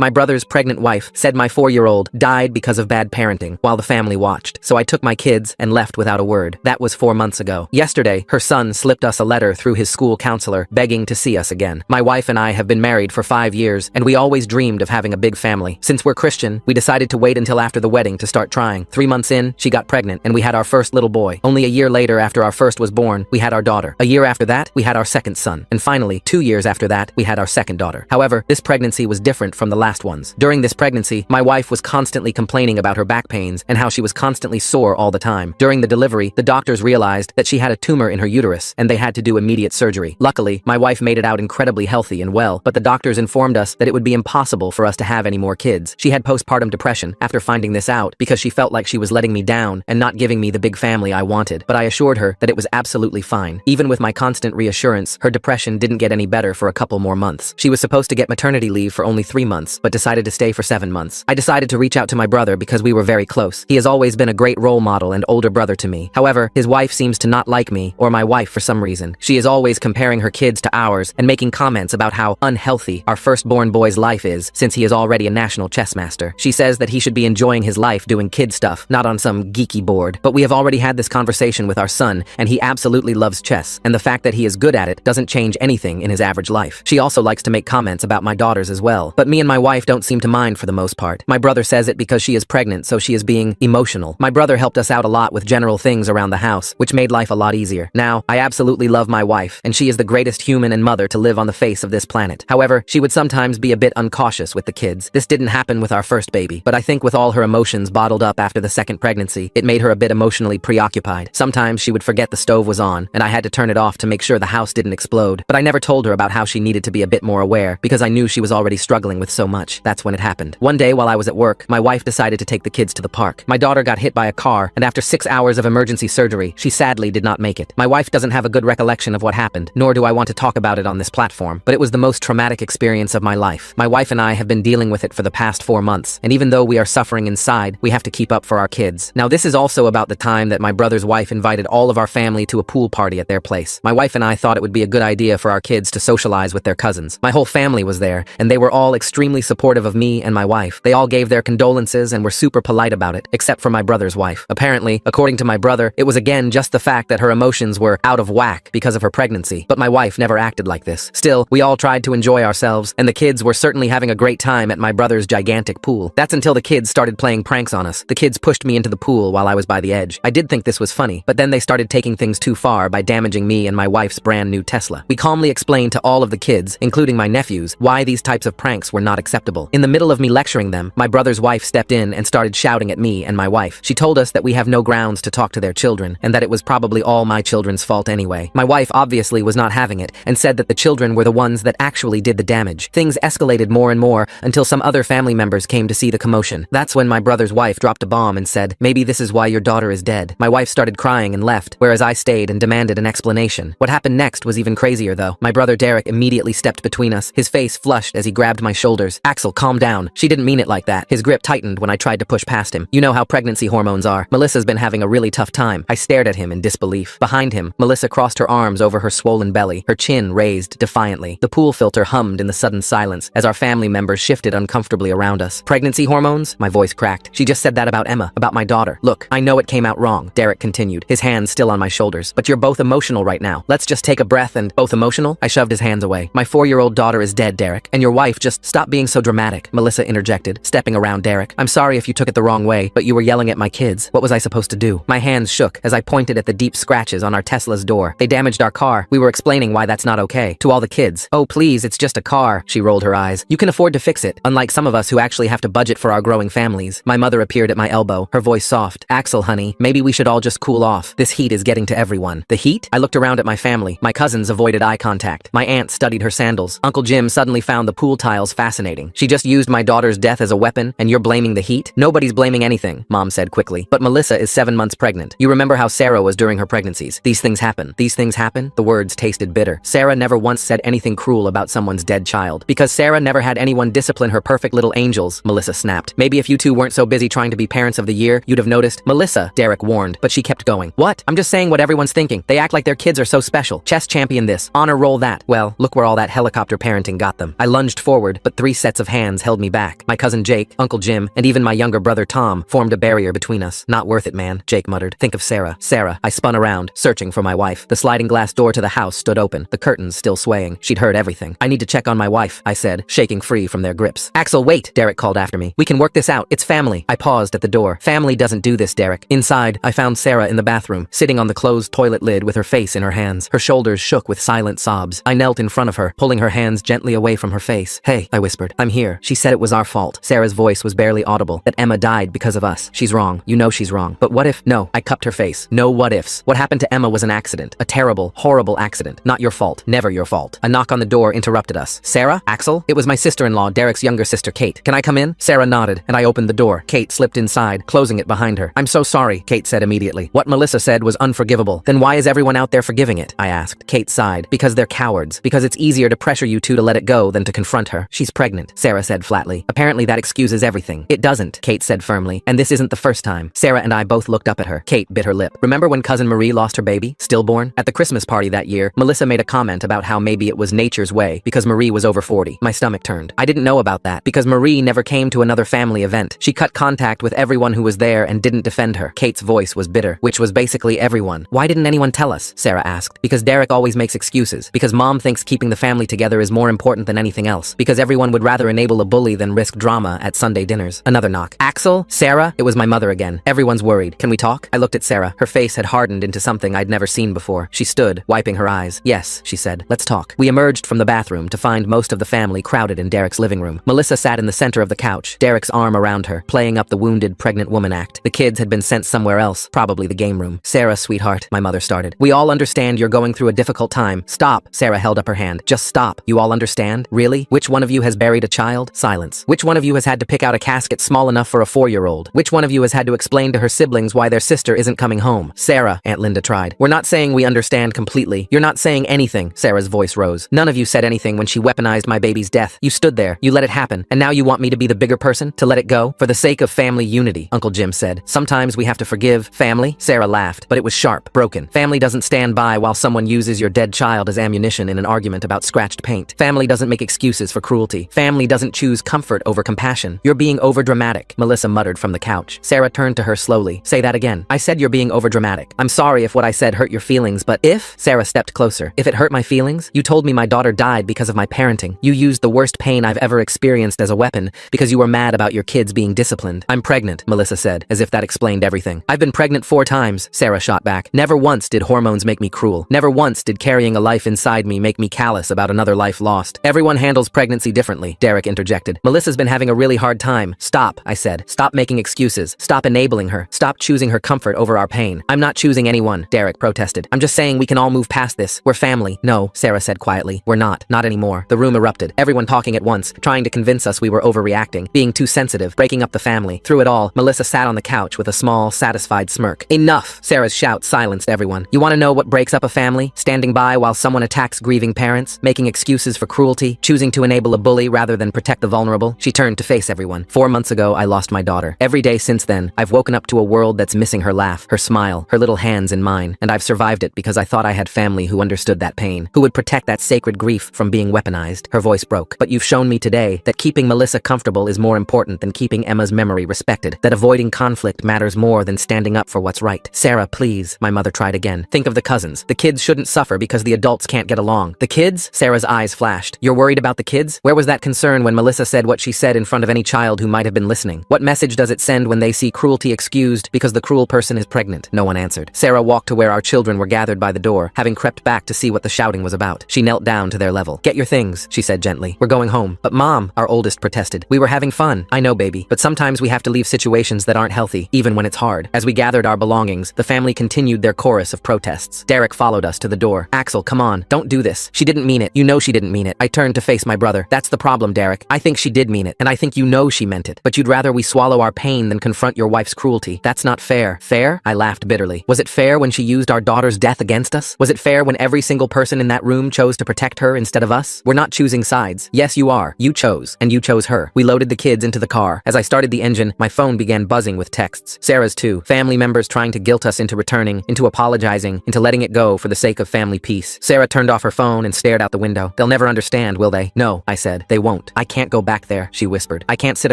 My brother's pregnant wife said my 4-year-old died because of bad parenting while the family watched, so I took my kids and left without a word. That was 4 months ago. Yesterday, her son slipped us a letter through his school counselor begging to see us again. My wife and I have been married for 5 years, and we always dreamed of having a big family. Since we're Christian, we decided to wait until after the wedding to start trying. 3 months in, she got pregnant, and we had our first little boy. Only a year later, after our first was born, we had our daughter. A year after that, we had our second son. And finally, 2 years after that, we had our second daughter. However, this pregnancy was different from the last ones. During this pregnancy, my wife was constantly complaining about her back pains and how she was constantly sore all the time. During the delivery, the doctors realized that she had a tumor in her uterus, and they had to do immediate surgery. Luckily, my wife made it out incredibly healthy and well, but the doctors informed us that it would be impossible for us to have any more kids. She had postpartum depression after finding this out because she felt like she was letting me down and not giving me the big family I wanted, but I assured her that it was absolutely fine. Even with my constant reassurance, her depression didn't get any better for a couple more months. She was supposed to get maternity leave for only 3 months, but decided to stay for 7 months. I decided to reach out to my brother because we were very close. He has always been a great role model and older brother to me. However, his wife seems to not like me or my wife for some reason. She is always comparing her kids to ours and making comments about how unhealthy our firstborn boy's life is since he is already a national chess master. She says that he should be enjoying his life doing kid stuff, not on some geeky board. But we have already had this conversation with our son, and he absolutely loves chess, and the fact that he is good at it doesn't change anything in his average life. She also likes to make comments about my daughters as well, but me and my wife don't seem to mind for the most part. My brother says it because she is pregnant, so she is being emotional. My brother helped us out a lot with general things around the house, which made life a lot easier. Now, I absolutely love my wife, and she is the greatest human and mother to live on the face of this planet. However, she would sometimes be a bit uncautious with the kids. This didn't happen with our first baby, but I think with all her emotions bottled up after the second pregnancy, it made her a bit emotionally preoccupied. Sometimes she would forget the stove was on, and I had to turn it off to make sure the house didn't explode. But I never told her about how she needed to be a bit more aware, because I knew she was already struggling with so much. That's when it happened. One day while I was at work, my wife decided to take the kids to the park. My daughter got hit by a car, and after 6 hours of emergency surgery, she sadly did not make it. My wife doesn't have a good recollection of what happened, nor do I want to talk about it on this platform, but it was the most traumatic experience of my life. My wife and I have been dealing with it for the past 4 months, and even though we are suffering inside, we have to keep up for our kids. Now, this is also about the time that my brother's wife invited all of our family to a pool party at their place. My wife and I thought it would be a good idea for our kids to socialize with their cousins. My whole family was there, and they were all extremely supportive of me and my wife. They all gave their condolences and were super polite about it, except for my brother's wife. Apparently, according to my brother, it was again just the fact that her emotions were out of whack because of her pregnancy, but my wife never acted like this. Still, we all tried to enjoy ourselves, and the kids were certainly having a great time at my brother's gigantic pool. That's until the kids started playing pranks on us. The kids pushed me into the pool while I was by the edge. I did think this was funny, but then they started taking things too far by damaging me and my wife's brand new Tesla. We calmly explained to all of the kids, including my nephews, why these types of pranks were not acceptable. In the middle of me lecturing them, my brother's wife stepped in and started shouting at me and my wife. She told us that we have no grounds to talk to their children, and that it was probably all my children's fault anyway. My wife obviously was not having it, and said that the children were the ones that actually did the damage. Things escalated more and more until some other family members came to see the commotion. That's when my brother's wife dropped a bomb and said, "Maybe this is why your daughter is dead." My wife started crying and left, whereas I stayed and demanded an explanation. What happened next was even crazier though. My brother Derek immediately stepped between us, his face flushed as he grabbed my shoulders. "Axel, calm down. She didn't mean it like that." His grip tightened when I tried to push past him. You know how pregnancy hormones are. Melissa's been having a really tough time. I stared at him in disbelief. Behind him, Melissa crossed her arms over her swollen belly, her chin raised defiantly. The pool filter hummed in the sudden silence as our family members shifted uncomfortably around us. "Pregnancy hormones?" My voice cracked. "She just said that about Emma, about my daughter. Look, I know it came out wrong," Derek continued, his hands still on my shoulders. "But you're both emotional right now. Let's just take a breath and—" "Both emotional?" I shoved his hands away. "My 4-year-old daughter is dead, Derek, and your wife just—" "Stop being so dramatic," Melissa interjected, stepping around Derek. "I'm sorry if you took it the wrong way, but you were yelling at my kids. What was I supposed to do?" My hands shook as I pointed at the deep scratches on our Tesla's door. "They damaged our car. We were explaining why that's not okay to all the kids." "Oh, please, it's just a car." She rolled her eyes. "You can afford to fix it, unlike some of us who actually have to budget for our growing families." My mother appeared at my elbow, her voice soft. "Axel, honey, maybe we should all just cool off. This heat is getting to everyone." "The heat?" I looked around at my family. My cousins avoided eye contact. My aunt studied her sandals. Uncle Jim suddenly found the pool tiles fascinating. "She just used my daughter's death as a weapon, and you're blaming the heat?" "Nobody's blaming anything," Mom said quickly. "But Melissa is 7 months pregnant. You remember how Sarah was during her pregnancies. These things happen." "These things happen?" The words tasted bitter. Sarah never once said anything cruel about someone's dead child. "Because Sarah never had anyone discipline her perfect little angels," Melissa snapped. "Maybe if you two weren't so busy trying to be parents of the year, you'd have noticed." "Melissa," Derek warned, but she kept going. "What? I'm just saying what everyone's thinking. They act like their kids are so special. Chess champion this, honor roll that. Well, look where all that helicopter parenting got them." I lunged forward, but 3 seconds sets of hands held me back. My cousin Jake, Uncle Jim, and even my younger brother Tom formed a barrier between us. Not worth it, man, Jake muttered. Think of Sarah. Sarah. I spun around, searching for my wife. The sliding glass door to the house stood open, the curtains still swaying. She'd heard everything. I need to check on my wife, I said, shaking free from their grips. Axel, wait, Derek called after me. We can work this out. It's family. I paused at the door. Family doesn't do this, Derek. Inside, I found Sarah in the bathroom, sitting on the closed toilet lid with her face in her hands. Her shoulders shook with silent sobs. I knelt in front of her, pulling her hands gently away from her face. Hey, I whispered. I'm here. She said it was our fault. Sarah's voice was barely audible. That Emma died because of us. She's wrong. You know she's wrong. But what if? No, I cupped her face. No what ifs. What happened to Emma was an accident. A terrible, horrible accident. Not your fault. Never your fault. A knock on the door interrupted us. Sarah? Axel? It was my sister-in-law, Derek's younger sister, Kate. Can I come in? Sarah nodded, and I opened the door. Kate slipped inside, closing it behind her. I'm so sorry, Kate said immediately. What Melissa said was unforgivable. Then why is everyone out there forgiving it? I asked. Kate sighed. Because they're cowards. Because it's easier to pressure you two to let it go than to confront her. She's pregnant, Sarah said flatly. Apparently that excuses everything. It doesn't, Kate said firmly. And this isn't the first time. Sarah and I both looked up at her. Kate bit her lip. Remember when cousin Marie lost her baby? Stillborn? At the Christmas party that year, Melissa made a comment about how maybe it was nature's way because Marie was over 40. My stomach turned. I didn't know about that because Marie never came to another family event. She cut contact with everyone who was there and didn't defend her. Kate's voice was bitter, which was basically everyone. Why didn't anyone tell us? Sarah asked. Because Derek always makes excuses. Because mom thinks keeping the family together is more important than anything else. Because everyone would rather enable a bully than risk drama at Sunday dinners. Another knock. Axel? Sarah? It was my mother again. Everyone's worried. Can we talk? I looked at Sarah. Her face had hardened into something I'd never seen before. She stood, wiping her eyes. Yes, she said. Let's talk. We emerged from the bathroom to find most of the family crowded in Derek's living room. Melissa sat in the center of the couch, Derek's arm around her, playing up the wounded pregnant woman act. The kids had been sent somewhere else, probably the game room. Sarah, sweetheart, my mother started. We all understand you're going through a difficult time. Stop. Sarah held up her hand. Just stop. You all understand? Really? Which one of you has buried a child? Silence. Which one of you has had to pick out a casket small enough for a 4-year-old? Which one of you has had to explain to her siblings why their sister isn't coming home? Sarah, Aunt Linda tried. We're not saying we understand completely. You're not saying anything. Sarah's voice rose. None of you said anything when she weaponized my baby's death. You stood there. You let it happen. And now you want me to be the bigger person? To let it go? For the sake of family unity, Uncle Jim said. Sometimes we have to forgive. Family? Sarah laughed, but it was sharp, broken. Family doesn't stand by while someone uses your dead child as ammunition in an argument about scratched paint. Family doesn't make excuses for cruelty. Family doesn't choose comfort over compassion. You're being overdramatic, Melissa muttered from the couch. Sarah turned to her slowly. Say that again. I said you're being overdramatic. I'm sorry if what I said hurt your feelings, but if... Sarah stepped closer. If it hurt my feelings? You told me my daughter died because of my parenting. You used the worst pain I've ever experienced as a weapon because you were mad about your kids being disciplined. I'm pregnant, Melissa said, as if that explained everything. I've been pregnant 4 times, Sarah shot back. Never once did hormones make me cruel. Never once did carrying a life inside me make me callous about another life lost. Everyone handles pregnancy differently, Derek interjected. Melissa's been having a really hard time. Stop, I said. Stop making excuses. Stop enabling her. Stop choosing her comfort over our pain. I'm not choosing anyone, Derek protested. I'm just saying we can all move past this. We're family. No, Sarah said quietly. We're not. Not anymore. The room erupted. Everyone talking at once, trying to convince us we were overreacting, being too sensitive, breaking up the family. Through it all, Melissa sat on the couch with a small, satisfied smirk. Enough! Sarah's shout silenced everyone. You want to know what breaks up a family? Standing by while someone attacks grieving parents? Making excuses for cruelty? Choosing to enable a bully rather than protect the vulnerable? She turned to face everyone. 4 months ago, I lost my daughter. Every day since then, I've woken up to a world that's missing her laugh, her smile, her little hands in mine, and I've survived it because I thought I had family who understood that pain, who would protect that sacred grief from being weaponized. Her voice broke. But you've shown me today that keeping Melissa comfortable is more important than keeping Emma's memory respected, that avoiding conflict matters more than standing up for what's right. Sarah, please, my mother tried again. Think of the cousins. The kids shouldn't suffer because the adults can't get along. The kids? Sarah's eyes flashed. You're worried about the kids? Where was that concern when Melissa said what she said in front of any child who might have been listening? What message does it send when they see cruelty excused because the cruel person is pregnant? No one answered. Sarah walked to where our children were gathered by the door, having crept back to see what the shouting was about. She knelt down to their level. Get your things, she said gently. We're going home. But Mom, our oldest protested. We were having fun. I know, baby. But sometimes we have to leave situations that aren't healthy, even when it's hard. As we gathered our belongings, the family continued their chorus of protests. Derek followed us to the door. Axel, come on. Don't do this. She didn't mean it. You know she didn't mean it. I turned to face my brother. That's the problem, Derek. I think she did mean it. And I think you know she meant it. But you'd rather we swallow our pain than confront your wife's cruelty. That's not fair. Fair? I laughed bitterly. Was it fair when she used our daughter's death against us? Was it fair when every single person in that room chose to protect her instead of us? We're not choosing sides. Yes, you are. You chose. And you chose her. We loaded the kids into the car. As I started the engine, my phone began buzzing with texts. Sarah's too. Family members trying to guilt us into returning, into apologizing, into letting it go for the sake of family peace. Sarah turned off her phone and stared out the window. They'll never understand, will they? No, I said. They won't. won't. I can't go back there, she whispered. I can't sit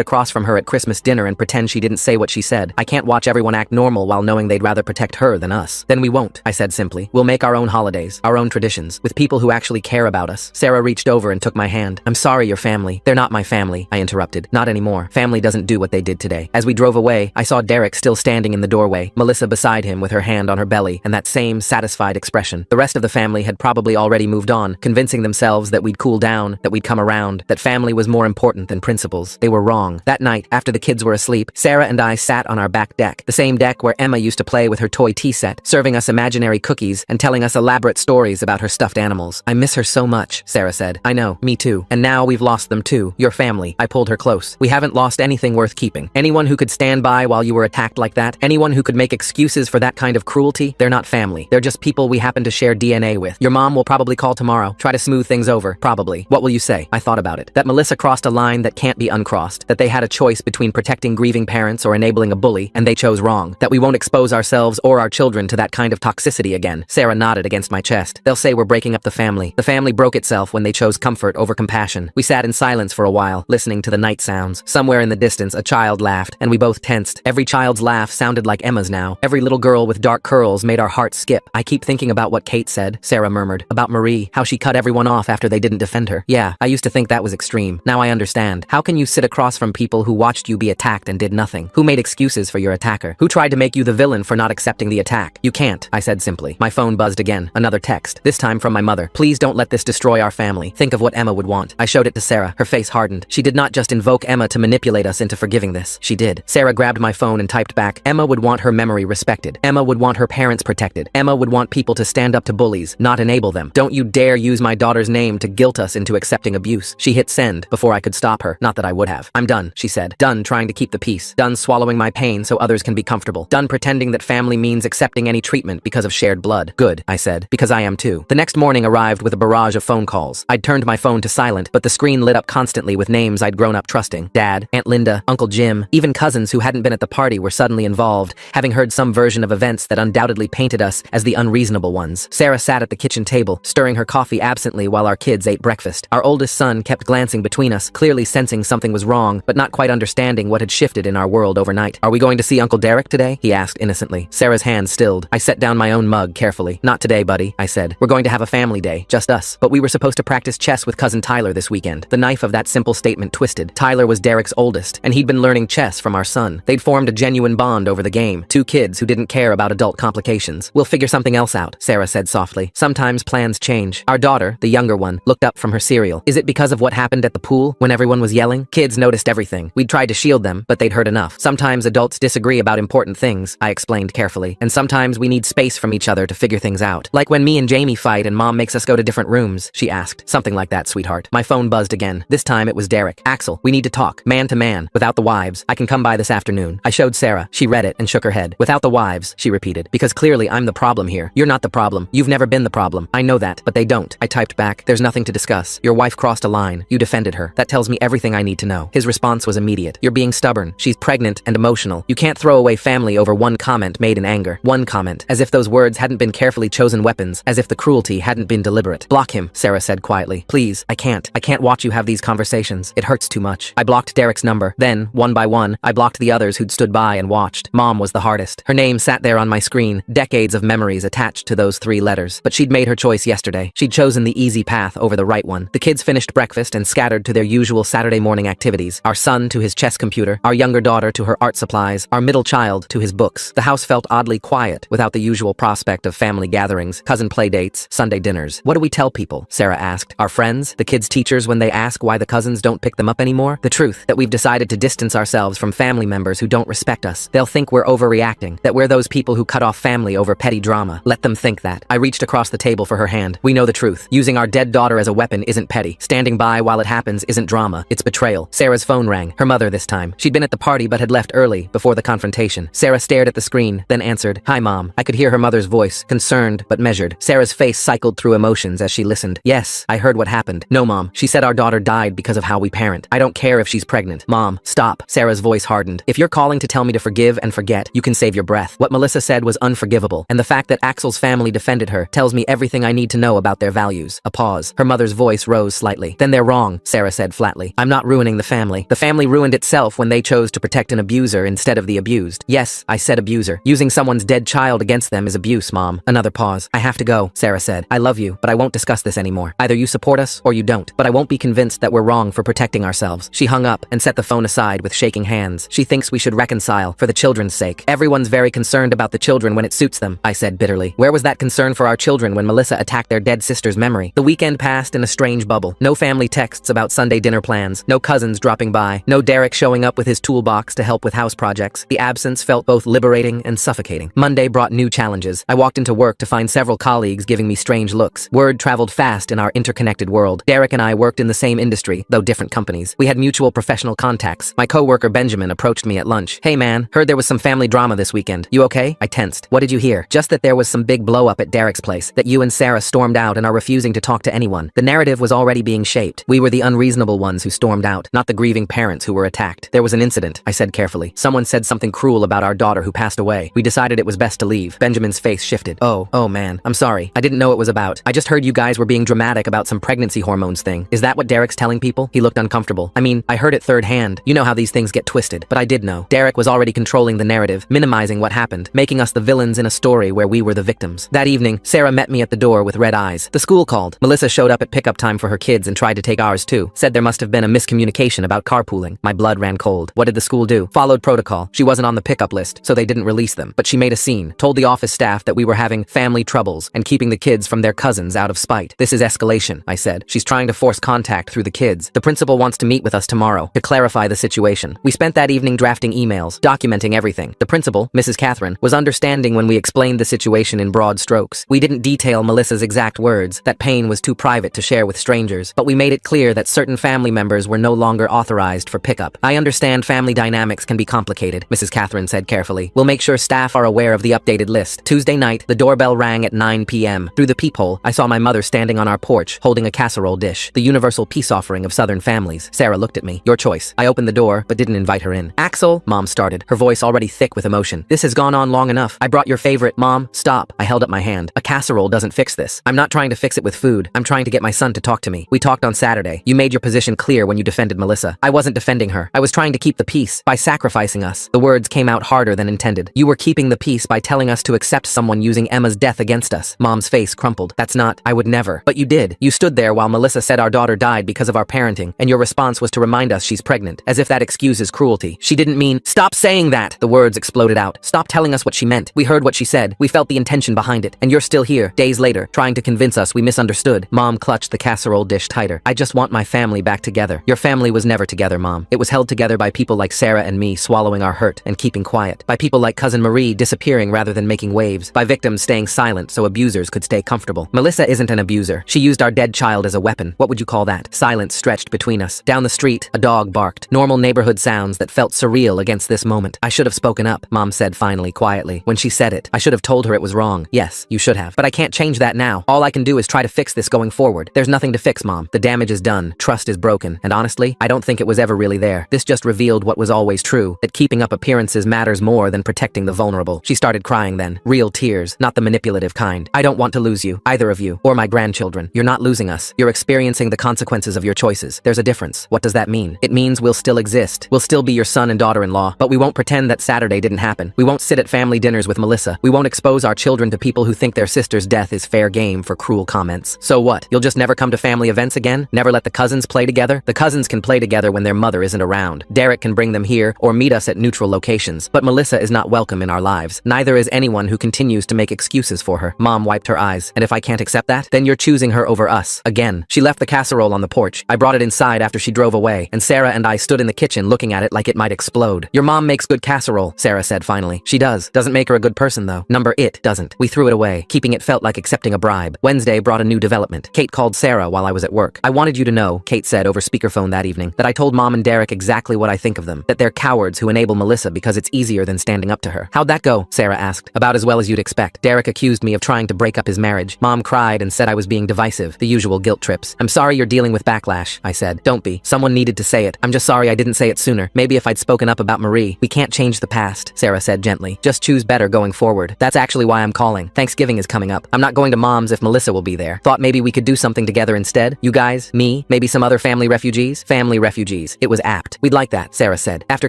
across from her at Christmas dinner and pretend she didn't say what she said. I can't watch everyone act normal while knowing they'd rather protect her than us. Then we won't, I said simply. We'll make our own holidays, our own traditions, with people who actually care about us. Sarah reached over and took my hand. I'm sorry, your family. They're not my family, I interrupted. Not anymore. Family doesn't do what they did today. As we drove away, I saw Derek still standing in the doorway, Melissa beside him with her hand on her belly and that same satisfied expression. The rest of the family had probably already moved on, convincing themselves that we'd cool down, that we'd come around, that family was more important than principles. They were wrong. That night, after the kids were asleep, Sarah and I sat on our back deck, the same deck where Emma used to play with her toy tea set, serving us imaginary cookies and telling us elaborate stories about her stuffed animals. I miss her so much, Sarah said. I know, me too. And now we've lost them too, your family. I pulled her close. We haven't lost anything worth keeping. Anyone who could stand by while you were attacked like that, anyone who could make excuses for that kind of cruelty, they're not family. They're just people we happen to share DNA with. Your mom will probably call tomorrow, try to smooth things over, probably. What will you say? I thought about it. That Melissa crossed a line that can't be uncrossed, that they had a choice between protecting grieving parents or enabling a bully, and they chose wrong, that we won't expose ourselves or our children to that kind of toxicity again. Sarah nodded against my chest. They'll say we're breaking up the family. The family broke itself when they chose comfort over compassion. We sat in silence for a while, listening to the night sounds. Somewhere in the distance, a child laughed, and we both tensed. Every child's laugh sounded like Emma's now. Every little girl with dark curls made our hearts skip. I keep thinking about what Kate said, Sarah murmured, about Marie, how she cut everyone off after they didn't defend her. Yeah, I used to think that was extreme. Now I understand. How can you sit across from people who watched you be attacked and did nothing? Who made excuses for your attacker? Who tried to make you the villain for not accepting the attack? You can't, I said simply. My phone buzzed again. Another text, this time from my mother. Please don't let this destroy our family. Think of what Emma would want. I showed it to Sarah. Her face hardened. She did not just invoke Emma to manipulate us into forgiving this. She did. Sarah grabbed my phone and typed back, Emma would want her memory respected. Emma would want her parents protected. Emma would want people to stand up to bullies, not enable them. Don't you dare use my daughter's name to guilt us into accepting abuse. She hit send before I could stop her. Not that I would have. I'm done, she said. Done trying to keep the peace. Done swallowing my pain so others can be comfortable. Done pretending that family means accepting any treatment because of shared blood. Good, I said, because I am too. The next morning arrived with a barrage of phone calls. I'd turned my phone to silent, but the screen lit up constantly with names I'd grown up trusting. Dad, Aunt Linda, Uncle Jim, even cousins who hadn't been at the party were suddenly involved, having heard some version of events that undoubtedly painted us as the unreasonable ones. Sarah sat at the kitchen table, stirring her coffee absently while our kids ate breakfast. Our oldest son kept glancing between us, clearly sensing something was wrong, but not quite understanding what had shifted in our world overnight. Are we going to see Uncle Derek today? He asked innocently. Sarah's hand stilled. I set down my own mug carefully. Not today, buddy, I said. We're going to have a family day, just us. But we were supposed to practice chess with cousin Tyler this weekend. The knife of that simple statement twisted. Tyler was Derek's oldest, and he'd been learning chess from our son. They'd formed a genuine bond over the game. Two kids who didn't care about adult complications. We'll figure something else out, Sarah said softly. Sometimes plans change. Our daughter, the younger one, looked up from her cereal. Is it because of what happened at the pool when everyone was yelling? Kids noticed everything. We'd tried to shield them, but they'd heard enough. Sometimes adults disagree about important things, I explained carefully. And sometimes we need space from each other to figure things out. Like when me and Jamie fight and Mom makes us go to different rooms, she asked. Something like that, sweetheart. My phone buzzed again. This time it was Derek. Axel, we need to talk. Man to man. Without the wives. I can come by this afternoon. I showed Sarah. She read it and shook her head. Without the wives, she repeated. Because clearly I'm the problem here. You're not the problem. You've never been the problem. I know that, but they don't. I typed back. There's nothing to discuss. Your wife crossed a line. You defended her. That tells me everything I need to know. His response was immediate. You're being stubborn. She's pregnant and emotional. You can't throw away family over one comment made in anger. One comment. As if those words hadn't been carefully chosen weapons. As if the cruelty hadn't been deliberate. Block him, Sarah said quietly. Please, I can't. I can't watch you have these conversations. It hurts too much. I blocked Derek's number. Then, one by one, I blocked the others who'd stood by and watched. Mom was the hardest. Her name sat there on my screen. Decades of memories attached to those 3 letters. But she'd made her choice yesterday. She'd chosen the easy path over the right one. The kids finished breakfast and scattered to their usual Saturday morning activities. Our son to his chess computer, our younger daughter to her art supplies, our middle child to his books. The house felt oddly quiet, without the usual prospect of family gatherings, cousin play dates, Sunday dinners. What do we tell people? Sarah asked. Our friends? The kids' teachers when they ask why the cousins don't pick them up anymore? The truth, that we've decided to distance ourselves from family members who don't respect us. They'll think we're overreacting, that we're those people who cut off family over petty drama. Let them think that. I reached across the table for her hand. We know the truth. Using our dead daughter as a weapon isn't petty. Standing by while it happens isn't drama. It's betrayal. Sarah's phone rang. Her mother this time. She'd been at the party but had left early, before the confrontation. Sarah stared at the screen, then answered, Hi, Mom. I could hear her mother's voice, concerned but measured. Sarah's face cycled through emotions as she listened. Yes, I heard what happened. No, Mom. She said our daughter died because of how we parent. I don't care if she's pregnant. Mom, stop. Sarah's voice hardened. If you're calling to tell me to forgive and forget, you can save your breath. What Melissa said was unforgivable, and the fact that Axel's family defended her tells me everything I need to know about their values. A pause. Her mother's voice rose slightly. Then they're wrong. wrong, Sarah said flatly. I'm not ruining the family. The family ruined itself when they chose to protect an abuser instead of the abused. Yes, I said abuser. Using someone's dead child against them is abuse, Mom. Another pause. I have to go, Sarah said. I love you, but I won't discuss this anymore. Either you support us or you don't, but I won't be convinced that we're wrong for protecting ourselves. She hung up and set the phone aside with shaking hands. She thinks we should reconcile for the children's sake. Everyone's very concerned about the children when it suits them, I said bitterly. Where was that concern for our children when Melissa attacked their dead sister's memory? The weekend passed in a strange bubble. No family texts about Sunday dinner plans, no cousins dropping by, no Derek showing up with his toolbox to help with house projects. The absence felt both liberating and suffocating. Monday brought new challenges. I walked into work to find several colleagues giving me strange looks. Word traveled fast in our interconnected world. Derek and I worked in the same industry, though different companies. We had mutual professional contacts. My coworker Benjamin approached me at lunch. Hey man, heard there was some family drama this weekend. You okay? I tensed. What did you hear? Just that there was some big blow up at Derek's place, that you and Sarah stormed out and are refusing to talk to anyone. The narrative was already being shaped. We were the unreasonable ones who stormed out, not the grieving parents who were attacked. There was an incident, I said carefully. Someone said something cruel about our daughter who passed away. We decided it was best to leave. Benjamin's face shifted. Oh man, I'm sorry. I didn't know it was about. I just heard you guys were being dramatic about some pregnancy hormones thing. Is that what Derek's telling people? He looked uncomfortable. I mean, I heard it third hand. You know how these things get twisted. But I did know. Derek was already controlling the narrative, minimizing what happened, making us the villains in a story where we were the victims. That evening, Sarah met me at the door with red eyes. The school called. Melissa showed up at pickup time for her kids and tried to take ours too. Said there must have been a miscommunication about carpooling. My blood ran cold. What did the school do? Followed protocol. She wasn't on the pickup list, so they didn't release them. But she made a scene, told the office staff that we were having family troubles and keeping the kids from their cousins out of spite. This is escalation, I said. She's trying to force contact through the kids. The principal wants to meet with us tomorrow to clarify the situation. We spent that evening drafting emails, documenting everything. The principal, Mrs. Catherine, was understanding when we explained the situation in broad strokes. We didn't detail Melissa's exact words. That pain was too private to share with strangers, but we made it clear that certain family members were no longer authorized for pickup. I understand family dynamics can be complicated, Mrs. Catherine said carefully. We'll make sure staff are aware of the updated list. Tuesday night, the doorbell rang at 9 p.m. Through the peephole, I saw my mother standing on our porch, holding a casserole dish, the universal peace offering of Southern families. Sarah looked at me. Your choice. I opened the door, but didn't invite her in. Axel, Mom started, her voice already thick with emotion. This has gone on long enough. I brought your favorite. Mom, stop. I held up my hand. A casserole doesn't fix this. I'm not trying to fix it with food. I'm trying to get my son to talk to me. We talked on Saturday. You made your position clear when you defended Melissa. I wasn't defending her. I was trying to keep the peace by sacrificing us. The words came out harder than intended. You were keeping the peace by telling us to accept someone using Emma's death against us. Mom's face crumpled. That's not. I would never. But you did. You stood there while Melissa said our daughter died because of our parenting, and your response was to remind us she's pregnant, as if that excuses cruelty. She didn't mean, stop saying that! The words exploded out. Stop telling us what she meant. We heard what she said. We felt the intention behind it. And you're still here, days later, trying to convince us we misunderstood. Mom clutched the casserole dish tighter. I just want my family back together. Your family was never together, Mom. It was held together by people like Sarah and me swallowing our hurt and keeping quiet. By people like Cousin Marie disappearing rather than making waves. By victims staying silent so abusers could stay comfortable. Melissa isn't an abuser. She used our dead child as a weapon. What would you call that? Silence stretched between us. Down the street, a dog barked. Normal neighborhood sounds that felt surreal against this moment. I should have spoken up, Mom said finally, quietly. When she said it, I should have told her it was wrong. Yes, you should have. But I can't change that now. All I can do is try to fix this going forward. There's nothing to fix, Mom. The damage is done. Trust is broken. And honestly, I don't think it was ever really there. This just revealed what was always true, that keeping up appearances matters more than protecting the vulnerable. She started crying then. Real tears, not the manipulative kind. I don't want to lose you, either of you, or my grandchildren. You're not losing us. You're experiencing the consequences of your choices. There's a difference. What does that mean? It means we'll still exist. We'll still be your son and daughter-in-law, but we won't pretend that Saturday didn't happen. We won't sit at family dinners with Melissa. We won't expose our children to people who think their sister's death is fair game for cruel comments. So what? You'll just never come to family events again? Never let the cousins play together? The cousins can play together when their mother isn't around. Derek can bring them here or meet us at neutral locations, but Melissa is not welcome in our lives. Neither is anyone who continues to make excuses for her. Mom wiped her eyes. And if I can't accept that, then you're choosing her over us. Again. She left the casserole on the porch. I brought it inside after she drove away, and Sarah and I stood in the kitchen looking at it like it might explode. Your mom makes good casserole, Sarah said finally. She does. Doesn't make her a good person though. It doesn't. We threw it away. Keeping it felt like accepting a bribe. Wednesday brought a new development. Kate called Sarah while I was at work. I wanted you to know, Kate said over speakerphone that evening, that I told Mom and Derek exactly what I think of them. That they're cowards who enable Melissa because it's easier than standing up to her. How'd that go? Sarah asked. About as well as you'd expect. Derek accused me of trying to break up his marriage. Mom cried and said I was being divisive. The usual guilt trips. I'm sorry you're dealing with backlash, I said. Don't be. Someone needed to say it. I'm just sorry I didn't say it sooner. Maybe if I'd spoken up about Marie. We can't change the past, Sarah said gently. Just choose better going forward. That's actually why I'm calling. Thanksgiving is coming up. I'm not going to Mom's if Melissa will be there. Thought maybe we could do something together instead. You guys, me, me, maybe some other family refugees? Family refugees. It was apt. We'd like that, Sarah said. After